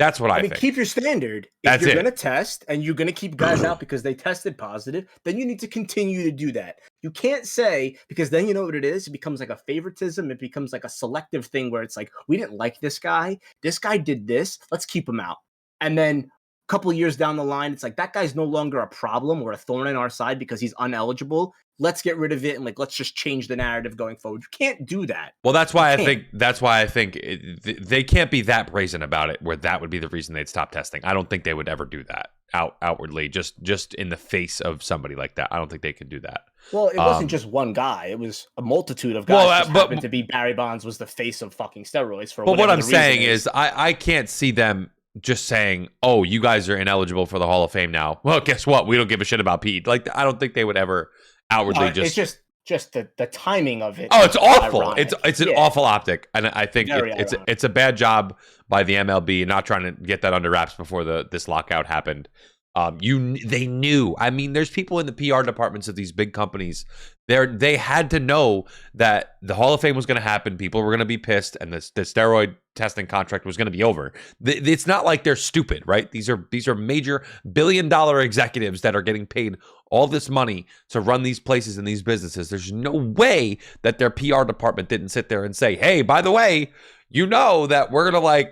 That's what I think. Keep your standard. If you're going to test and you're going to keep guys out because they tested positive, then you need to continue to do that. You can't say, because then you know what it is? It becomes like a favoritism. It becomes like a selective thing where it's like, we didn't like this guy. This guy did this. Let's keep him out. And then a couple of years down the line, it's like, that guy's no longer a problem or a thorn in our side because he's ineligible. Let's get rid of it and like let's just change the narrative going forward. You can't do that. Well, that's why I think they can't be that brazen about it where that would be the reason they'd stop testing. I don't think they would ever do that outwardly, just in the face of somebody like that. I don't think they could do that. Well, it wasn't just one guy. It was a multitude of guys. Well, happened to be Barry Bonds was the face of fucking steroids for. But what I'm saying is, I can't see them just saying, "Oh, you guys are ineligible for the Hall of Fame now." Well, guess what? We don't give a shit about Pete. Like, I don't think they would ever outwardly It's just the timing of it. Oh, it's awful. Ironic. It's an awful optic, and I think it's a bad job by the MLB not trying to get that under wraps before this lockout happened. They knew. I mean, there's people in the PR departments of these big companies. They had to know that the Hall of Fame was going to happen. People were going to be pissed, and the steroid testing contract was going to be over. It's not like they're stupid, right? These are major billion-dollar executives that are getting paid all this money to run these places and these businesses. There's no way that their PR department didn't sit there and say, "Hey, by the way, you know that we're gonna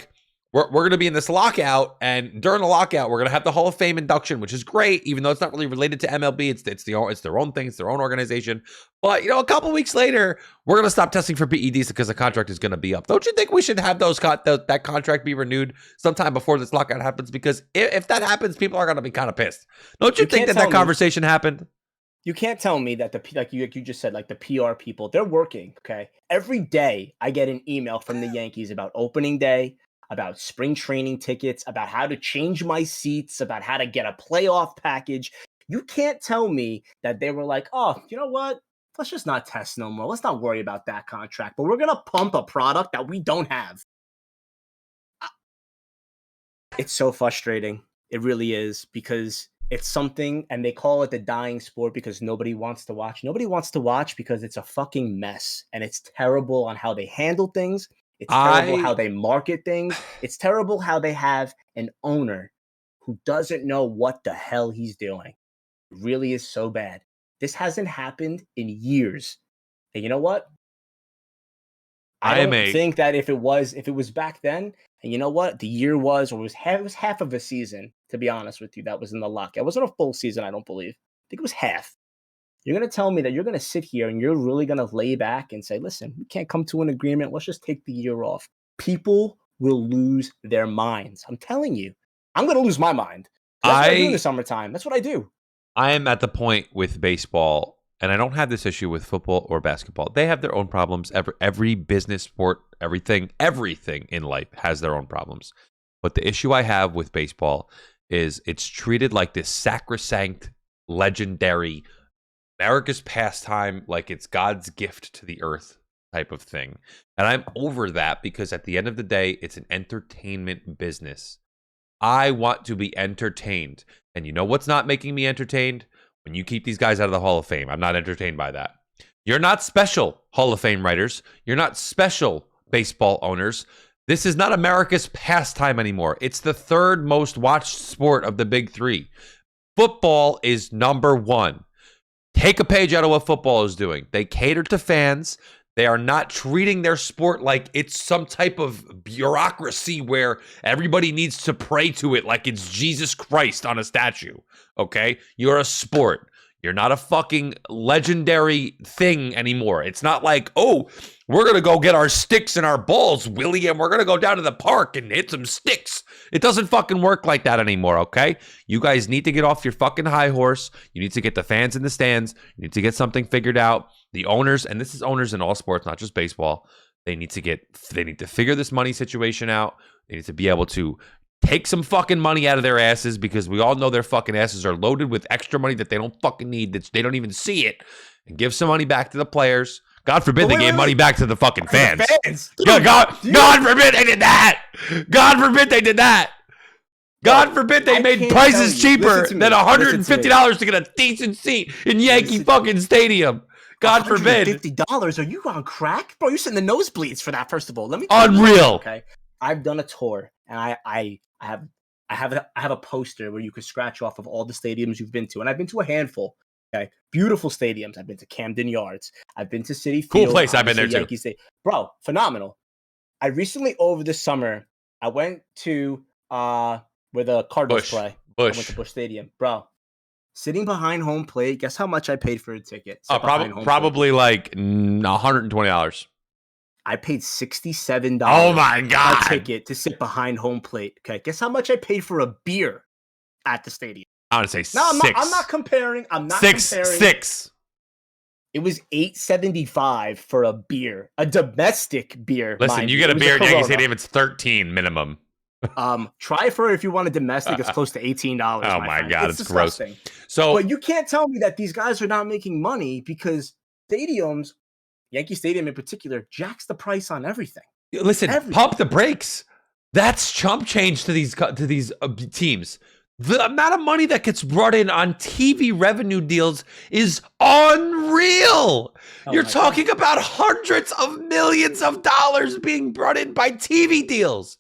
we're going to be in this lockout, and during the lockout, we're going to have the Hall of Fame induction, which is great, even though it's not really related to MLB. It's their own thing. It's their own organization. But, a couple of weeks later, we're going to stop testing for PEDs because the contract is going to be up. Don't you think we should have that contract be renewed sometime before this lockout happens? Because if that happens, people are going to be kind of pissed. Don't you think that conversation happened? You can't tell me that like you just said, like the PR people, they're working, okay? Every day, I get an email from the Yankees about opening day, about spring training tickets, about how to change my seats, about how to get a playoff package. You can't tell me that they were like, "Oh, you know what? Let's just not test no more. Let's not worry about that contract, but we're going to pump a product that we don't have." It's so frustrating. It really is, because it's something, and they call it the dying sport because nobody wants to watch. Nobody wants to watch because it's a fucking mess, and it's terrible on how they handle things. It's terrible how they market things. It's terrible how they have an owner who doesn't know what the hell he's doing. It really is so bad. This hasn't happened in years. And you know what? I don't think that if it was back then, and you know what? The year it was half of a season, to be honest with you, that was in the lockout. It wasn't a full season, I don't believe. I think it was half. You're going to tell me that you're going to sit here and you're really going to lay back and say, "Listen, we can't come to an agreement. Let's just take the year off." People will lose their minds. I'm telling you. I'm going to lose my mind. That's what I do in the summertime. That's what I do. I am at the point with baseball, and I don't have this issue with football or basketball. They have their own problems. Every business, sport, everything in life has their own problems. But the issue I have with baseball is it's treated like this sacrosanct, legendary America's pastime, like it's God's gift to the earth type of thing. And I'm over that, because at the end of the day, it's an entertainment business. I want to be entertained. And you know what's not making me entertained? When you keep these guys out of the Hall of Fame. I'm not entertained by that. You're not special, Hall of Fame writers. You're not special, baseball owners. This is not America's pastime anymore. It's the third most watched sport of the big three. Football is number one. Take a page out of what football is doing. They cater to fans. They are not treating their sport like it's some type of bureaucracy where everybody needs to pray to it like it's Jesus Christ on a statue. Okay? You're a sport. You're not a fucking legendary thing anymore. It's not like, "Oh, we're going to go get our sticks and our balls, Willie, and we're going to go down to the park and hit some sticks." It doesn't fucking work like that anymore, okay? You guys need to get off your fucking high horse. You need to get the fans in the stands. You need to get something figured out. The owners, and this is owners in all sports, not just baseball, They need to figure this money situation out. They need to be able to take some fucking money out of their asses because we all know their fucking asses are loaded with extra money that they don't fucking need, that they don't even see it, and give some money back to the players. God forbid they gave money back to the fucking fans. God forbid they did that. God forbid they did that. God forbid they made prices cheaper than $150 to get a decent seat in Yankee fucking Stadium. God forbid. $50? Are you on crack? Bro, you're sitting in the nosebleeds for that, first of all. Let me Unreal. Okay. I've done a tour and I have a poster where you could scratch off of all the stadiums you've been to. And I've been to a handful. Okay. Beautiful stadiums. I've been to Camden Yards. I've been to Citi Field. Cool place. I've been there too. Bro, phenomenal. I recently, over the summer, I went to where the Cardinals play. I went to Busch Stadium. Bro, sitting behind home plate, guess how much I paid for a ticket? Probably like $120. I paid $67 oh my God. a ticket to sit behind home plate. Okay, guess how much I paid for a beer at the stadium? I want to say no, six. I'm not comparing. Six. It was $8.75 for a beer, a domestic beer. Listen, you get a beer at Yankee Stadium, it's $13 minimum. Try for it if you want a domestic. It's close to $18. Oh my God, it's disgusting. Gross. So, but you can't tell me that these guys are not making money because stadiums, Yankee Stadium in particular, jacks the price on everything. Listen, pump the brakes. That's chump change to these teams. The amount of money that gets brought in on TV revenue deals is unreal. You're talking about hundreds of millions of dollars being brought in by TV deals.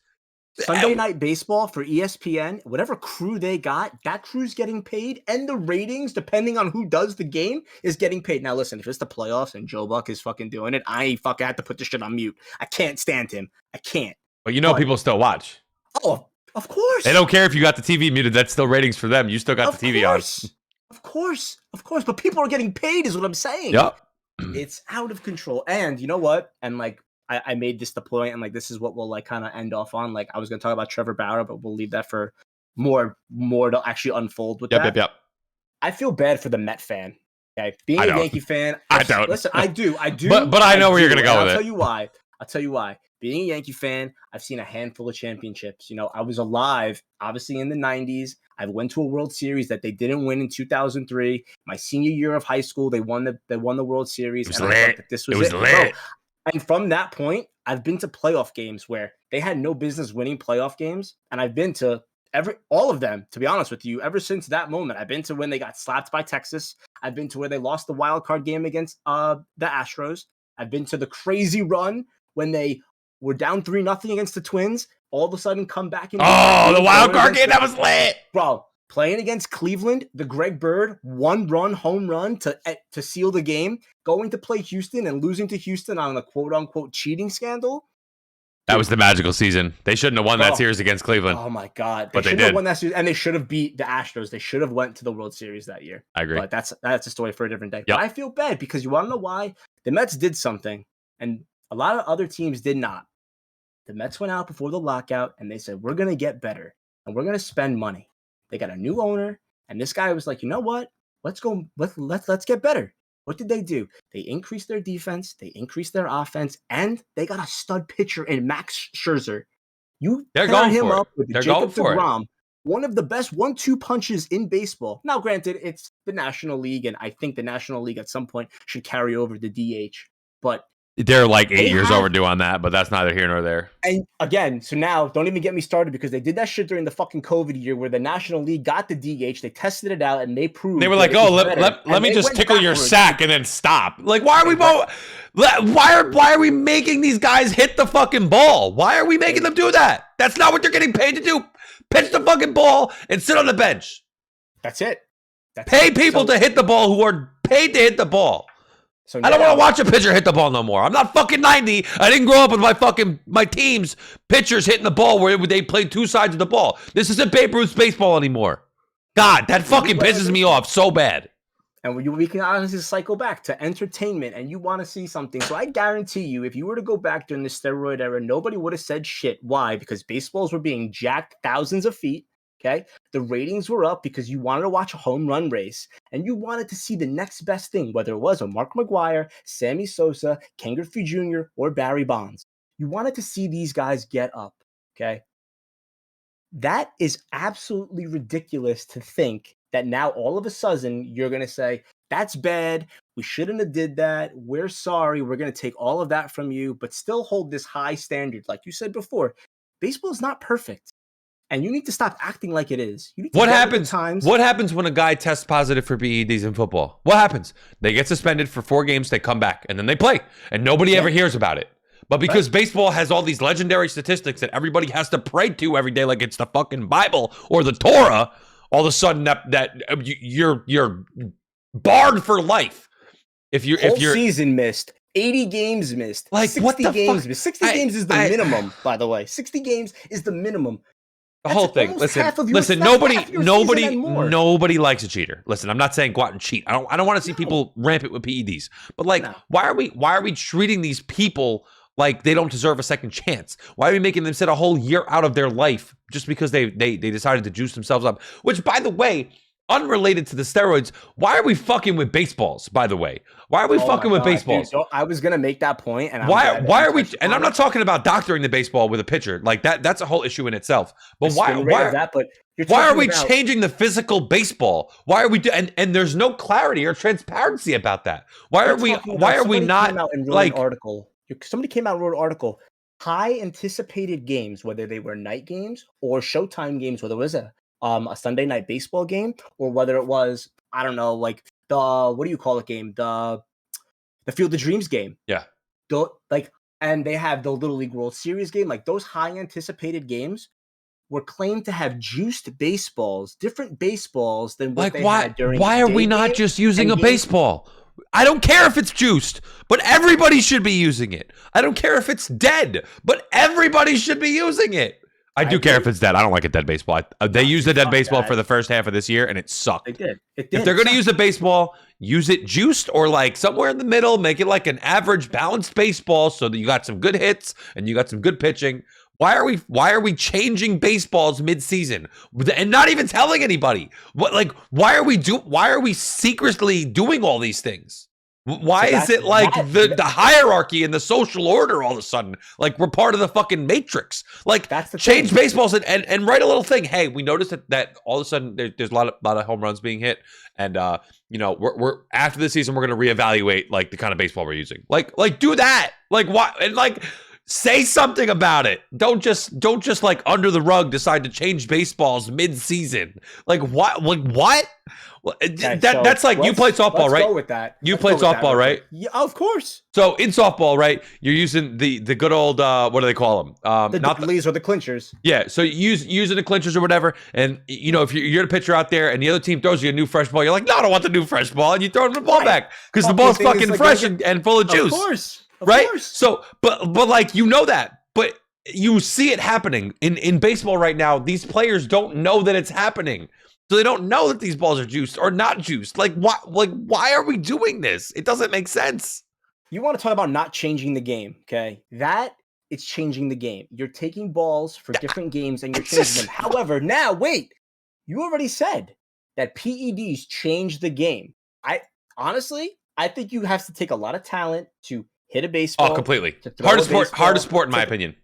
Sunday Night Baseball for ESPN, whatever crew they got, that crew's getting paid, and the ratings, depending on who does the game, is getting paid. Now, listen, if it's the playoffs and Joe Buck is fucking doing it, I ain't fucking have to put this shit on mute. I can't stand him. I can't. But people still watch. Oh, of course. They don't care if you got the TV muted. That's still ratings for them. You still got the TV on. Of course. But people are getting paid is what I'm saying. Yep. It's out of control. And you know what? And like, I made this the point, and like this is what we'll like kind of end off on. Like I was gonna talk about Trevor Bauer, but we'll leave that for more to actually unfold with that. Yep. I feel bad for the Met fan. Okay, being a Yankee fan, I don't. Listen, I do. But I know where you're gonna go with it. I'll tell you why. Being a Yankee fan, I've seen a handful of championships. You know, I was alive, obviously in the 90s. I went to a World Series that they didn't win in 2003. My senior year of high school, they won the World Series. It was lit. It was lit. And from that point, I've been to playoff games where they had no business winning playoff games. And I've been to all of them, to be honest with you, ever since that moment. I've been to when they got slapped by Texas. I've been to where they lost the wild card game against the Astros. I've been to the crazy run when they were down 3-0 against the Twins. All of a sudden come back. The wild card game, that was lit. Bro, playing against Cleveland, the Greg Bird 1-run home run to seal the game, going to play Houston and losing to Houston on a quote-unquote cheating scandal. That was the magical season. They shouldn't have won that series against Cleveland. Oh, my God. But they did. Have won that series, and they should have beat the Astros. They should have went to the World Series that year. I agree. But that's a story for a different day. Yep. But I feel bad because you want to know why? The Mets did something, and a lot of other teams did not. The Mets went out before the lockout, and they said, we're going to get better, and we're going to spend money. They got a new owner, and this guy was like, you know what? Let's go. Let's get better. What did they do? They increased their defense, they increased their offense, and they got a stud pitcher in Max Scherzer. They're going him for up it. with They're Jacob going for DeGrom, one of the best 1-2 punches in baseball. Now, granted, it's the National League, and I think the National League at some point should carry over the DH. But they're like 8 years overdue on that, but that's neither here nor there. And again, so now don't even get me started because they did that shit during the fucking COVID year where the National League got the DH, they tested it out, and they proved they were like, "Oh, let me just tickle your sack and then stop." Like, why are we why are we making these guys hit the fucking ball? Why are we making them do that? That's not what they're getting paid to do. Pitch the fucking ball and sit on the bench. That's it. Pay people to hit the ball who are paid to hit the ball. So I don't want to watch a pitcher hit the ball no more. I'm not fucking 90. I didn't grow up with my team's pitchers hitting the ball where they played two sides of the ball. This isn't Babe Ruth's baseball anymore. God, that fucking pisses me off so bad. And we can honestly cycle back to entertainment, and you want to see something. So I guarantee you, if you were to go back during the steroid era, nobody would have said shit. Why? Because baseballs were being jacked thousands of feet. Okay. The ratings were up because you wanted to watch a home run race and you wanted to see the next best thing, whether it was a Mark McGwire, Sammy Sosa, Ken Griffey Jr., or Barry Bonds. You wanted to see these guys get up. Okay. That is absolutely ridiculous to think that now all of a sudden you're going to say, that's bad. We shouldn't have did that. We're sorry. We're going to take all of that from you, but still hold this high standard. Like you said before, baseball is not perfect. And you need to stop acting like it is. You need to What get with the happens? times. What happens when a guy tests positive for PEDs in football? What happens? They get suspended for 4 games. They come back and then they play, and nobody ever hears about it. But because baseball has all these legendary statistics that everybody has to pray to every day, like it's the fucking Bible or the Torah, all of a sudden you're barred for life. If you're season missed, 80 games missed, like 60 what the games fuck? missed. 60 games is the minimum, by the way. 60 games is the minimum. The whole thing. Listen. Nobody likes a cheater. Listen, I'm not saying go out and cheat. I don't want to see people rampant with PEDs. But like, why are we treating these people like they don't deserve a second chance? Why are we making them sit a whole year out of their life just because they decided to juice themselves up? Which, by the way, unrelated to the steroids, why are we fucking with baseballs? By the way, why are we fucking with baseballs? Dude, I was gonna make that point, and why are we? And I'm not talking about doctoring the baseball with a pitcher like that. That's a whole issue in itself. But why are we changing the physical baseball? Why are we and there's no clarity or transparency about that? Why are we not like article? Somebody came out and wrote an article. High anticipated games, whether they were night games or Showtime games, whether it was a Sunday night baseball game, or whether it was, I don't know, like the, what do you call it game? The Field of Dreams game. Yeah. And they have the Little League World Series game. Like those high anticipated games were claimed to have juiced baseballs, different baseballs than what they had during. Why are we not just using a baseball? I don't care if it's juiced, but everybody should be using it. I don't care if it's dead, but everybody should be using it. I do care if it's dead. I don't like a dead baseball. They used a dead baseball for the first half of this year, and it sucked. They did. If they're going to use a baseball, use it juiced or like somewhere in the middle. Make it like an average balanced baseball so that you got some good hits and you got some good pitching. Why are we changing baseballs mid-season and not even telling anybody? Why are we secretly doing all these things? Why is it like the hierarchy and the social order all of a sudden? Like we're part of the fucking matrix. Like that's change baseballs and write a little thing. Hey, we noticed that all of a sudden there's a lot of home runs being hit, and we're after the season we're gonna reevaluate like the kind of baseball we're using. Like do that. Like why and like say something about it. Don't just like under the rug decide to change baseballs mid-season. Like what? Like what? Well, that's like you play softball, right? Let's go with that. You play softball, right? Yeah, of course. So in softball, right, you're using the good old what do they call them? The dollies or the clinchers. Yeah, so using the clinchers or whatever, and if you're the pitcher out there and the other team throws you a new fresh ball, you're like, no, I don't want the new fresh ball, and you throw the ball back because the ball's fucking fresh and full of juice. Of course. So, but like that, but you see it happening in baseball right now. These players don't know that it's happening. So they don't know that these balls are juiced or not juiced. Like why are we doing this? It doesn't make sense. You want to talk about not changing the game, okay? That it's changing the game. You're taking balls for different games and you're changing them. However, now wait. You already said that PEDs change the game. I think you have to take a lot of talent to hit a baseball. Oh, completely. Hardest sport in my opinion.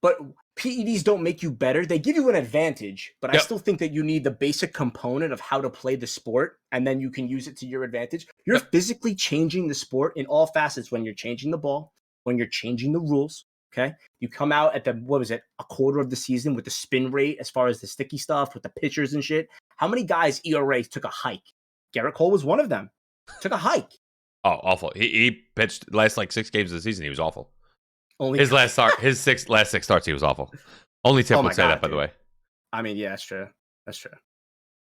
But PEDs don't make you better. They give you an advantage, but I still think that you need the basic component of how to play the sport, and then you can use it to your advantage. You're physically changing the sport in all facets when you're changing the ball, when you're changing the rules, okay? You come out at a quarter of the season with the spin rate as far as the sticky stuff with the pitchers and shit. How many guys' ERA took a hike? Garrett Cole was one of them. Took a hike. Oh, awful. He pitched last 6 games of the season. He was awful. His last 6 starts, he was awful. Only Tip would say that, by the way. I mean, yeah, that's true. That's true.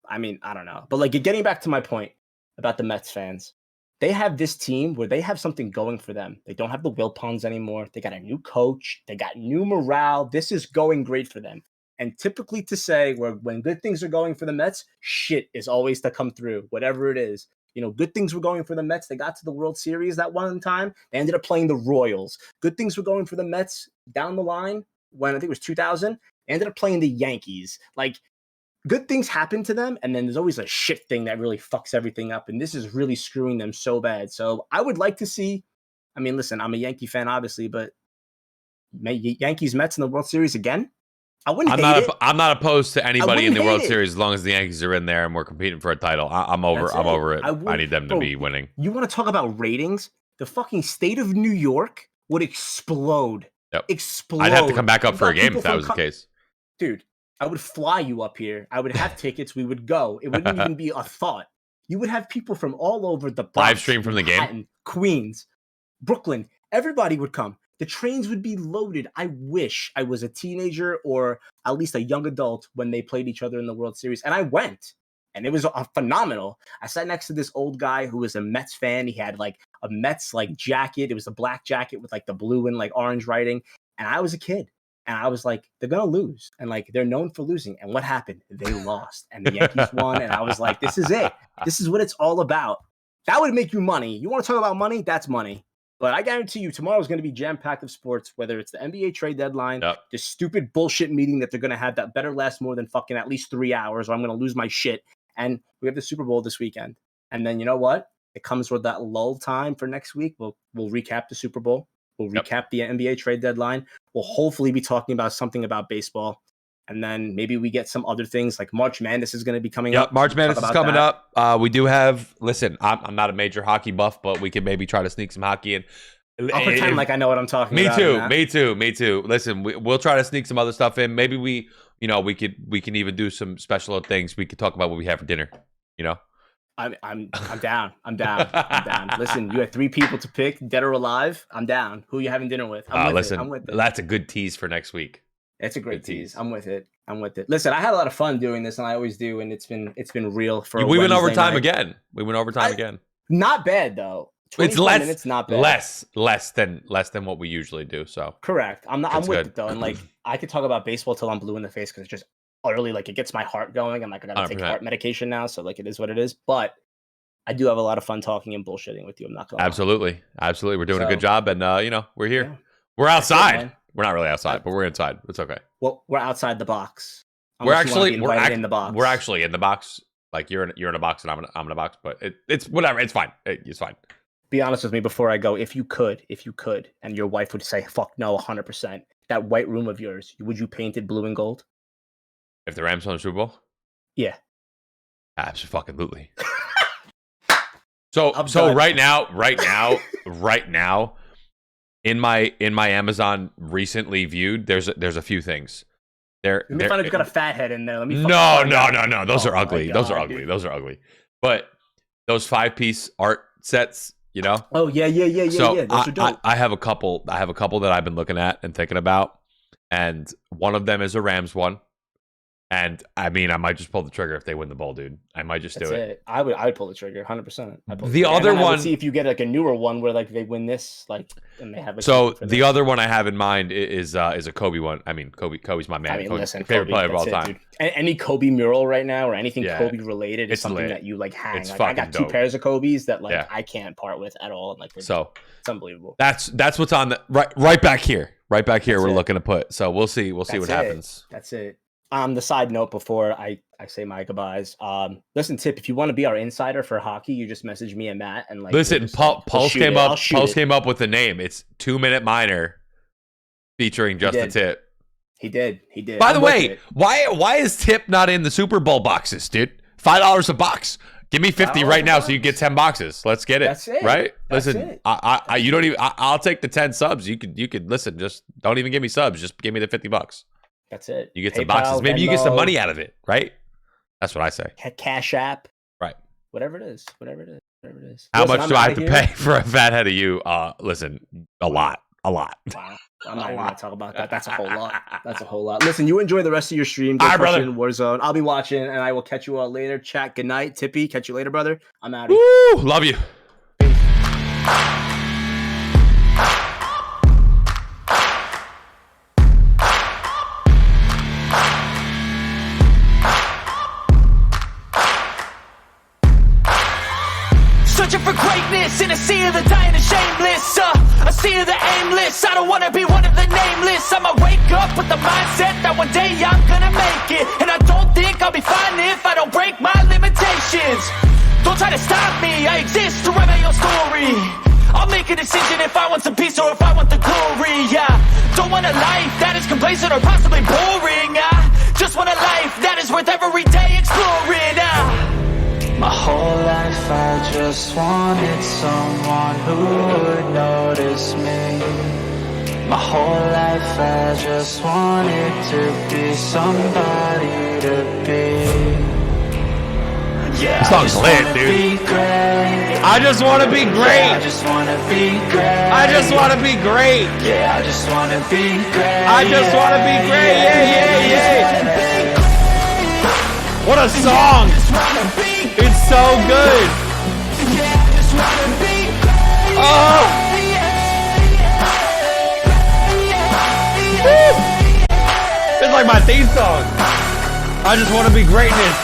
I mean, I don't know. But like getting back to my point about the Mets fans, they have this team where they have something going for them. They don't have the Wilpons anymore. They got a new coach. They got new morale. This is going great for them. And typically to say when good things are going for the Mets, shit is always to come through, whatever it is. Good things were going for the Mets. They got to the World Series that one time. They ended up playing the Royals. Good things were going for the Mets down the line when I think it was 2000. They ended up playing the Yankees. Like good things happen to them, and then there's always a shit thing that really fucks everything up, and this is really screwing them so bad. So I would like to see. I mean, listen, I'm a Yankee fan, obviously, but Yankees Mets in the World Series again. I wouldn't hate it. I'm not opposed to anybody in the World hate it. Series as long as the Yankees are in there and we're competing for a title. I'm over it. I need them to be winning. You want to talk about ratings? The fucking state of New York would explode. Yep. Explode. I'd have to come back up for a game if that was the case. Dude, I would fly you up here. I would have tickets. We would go. It wouldn't even be a thought. You would have people from all over the Bronx, live stream from the Manhattan, game. Queens, Brooklyn. Everybody would come. The trains would be loaded. I wish I was a teenager or at least a young adult when they played each other in the World Series. And I went, and it was phenomenal. I sat next to this old guy who was a Mets fan. He had like a Mets like jacket. It was a black jacket with like the blue and like orange writing. And I was a kid. And I was like, they're going to lose. And like, they're known for losing. And what happened? They lost. And the Yankees won. And I was like, this is it. This is what it's all about. That would make you money. You want to talk about money? That's money. But I guarantee you, tomorrow is going to be jam-packed of sports, whether it's the NBA trade deadline, this stupid bullshit meeting that they're going to have that better last more than fucking at least 3 hours, or I'm going to lose my shit. And we have the Super Bowl this weekend. And then you know what? It comes with that lull time for next week. We'll recap the Super Bowl. We'll recap the NBA trade deadline. We'll hopefully be talking about something about baseball. And then maybe we get some other things like March Madness is going to be coming up. March Madness is coming up. We do have, listen, I'm not a major hockey buff, but we can maybe try to sneak some hockey in. I'll pretend like I know what I'm talking about. Me too. Listen, we'll try to sneak some other stuff in. Maybe we can even do some special things. We could talk about what we have for dinner, you know? I'm down. I'm down. Listen, you have 3 people to pick, dead or alive. I'm down. Who are you having dinner with? I'm with it. That's a good tease for next week. It's a great tease. I'm with it. Listen, I had a lot of fun doing this, and I always do, and it's been real for. We went overtime again. Again. Not bad though. It's less. Minutes, not bad. Less than what we usually do. So correct. I'm with it though, and like I could talk about baseball till I'm blue in the face because it's just utterly like it gets my heart going. I'm like I gotta take heart medication now, so like it is what it is. But I do have a lot of fun talking and bullshitting with you. I'm not gonna. Absolutely. We're doing a good job, and we're here. Yeah. We're outside. We're not really outside, but we're inside. It's okay. Well, we're outside the box. We're actually in the box. We're actually in the box. Like you're in a box and I'm in a box, but it's whatever. It's fine. It's fine. Be honest with me before I go. If you could, and your wife would say, "Fuck no, 100%." That white room of yours, would you paint it blue and gold? If the Rams won the Super Bowl? Yeah. Absolutely. So right now. In my Amazon recently viewed, there's a few things. Let me find out you got a fat head in there. No. Those are ugly. Those are ugly. But those 5-piece art sets, you know. Oh yeah. So Those are dope. I have a couple that I've been looking at and thinking about, and one of them is a Rams one. And I mean, I might just pull the trigger if they win the bowl, dude. I might just do it. I would pull the trigger, 100%. The other one, I would see if you get like a newer one where like they win this, like, and they have. Like, so the other one I have in mind is a Kobe one. I mean, Kobe's my man. I mean, listen, favorite player of all time. Dude. Any Kobe mural right now or anything Kobe related is something that you like hang. Like, I got 2 pairs of Kobe's that like I can't part with at all. And like, it's unbelievable. That's what's on the right back here. Right back here, we're looking to put. So we'll see what happens. That's it. The side note before I say my goodbyes. Listen, Tip, if you want to be our insider for hockey, you just message me and Matt and like. Listen, Pulse came up with the name. It's 2 Minute Minor, featuring just a Tip. He did. By the way, why is Tip not in the Super Bowl boxes, dude? $5 a box. Give me 50 right now, so you get 10 boxes. Let's get it. That's it. Right? Listen, you don't even. I'll take the 10 subs. You could listen. Just don't even give me subs. Just give me the $50. That's it. You get some boxes. Maybe you get some money out of it, right? That's what I say. Cash app. Right. Whatever it is. How much do I have to pay for a fat head of you? Listen, a lot. Wow. I'm not even going to talk about that. That's a whole lot. Listen, you enjoy the rest of your stream. All right, brother. In Warzone. I'll be watching, and I will catch you all later. Chat. Good night. Tippy, catch you later, brother. I'm out of here. Woo! Love you. Searching for greatness in a sea of the dying and shameless. A sea of the aimless. I don't wanna be one of the nameless. I'ma wake up with the mindset that one day I'm gonna make it, and I don't think I'll be fine. patience. Don't try to stop me, I exist to write my own story. I'll make a decision if I want some peace or if I want the glory, yeah. Don't want a life that is complacent or possibly boring, just want a life that is worth every day exploring, My whole life I just wanted someone who would notice me. My whole life I just wanted to be somebody to be. Yeah, This song's lit, dude. I just want to be great. I just want to be great. I just want to be great. Yeah, I just want to be great. I just want to be great. Yeah, yeah, yeah. What a song. It's so good. Oh. It's like my theme song. I just want to be greatness.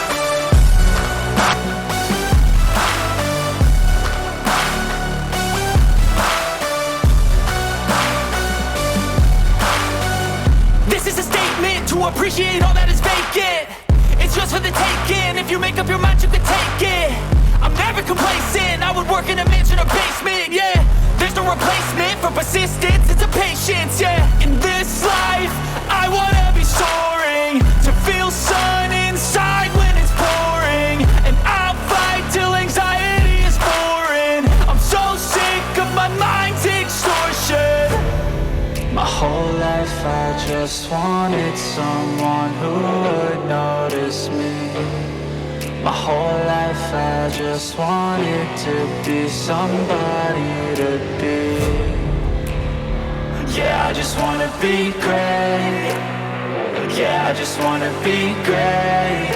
This is a statement to appreciate all that is vacant. It's just for the taking. If you make up your mind, you can take it. I'm never complacent. I would work in a mansion or basement, yeah. There's no replacement for persistence, it's a patience, yeah. In this life, I wanna be soaring, to feel sun inside when it's pouring, and I'll fight till anxiety is foreign. I'm so sick of my mind's extortion. My whole life I just wanted someone who would notice me. My whole life I just wanted to be somebody to be. Yeah, I just wanna be great. Yeah, I just wanna be great.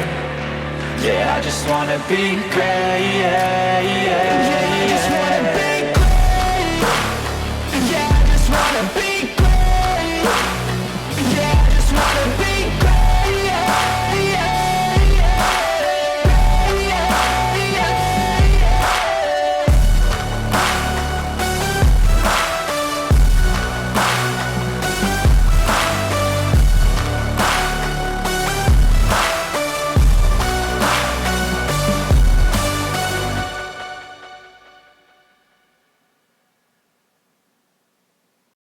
Yeah, I just wanna be great. Yeah, yeah, yeah.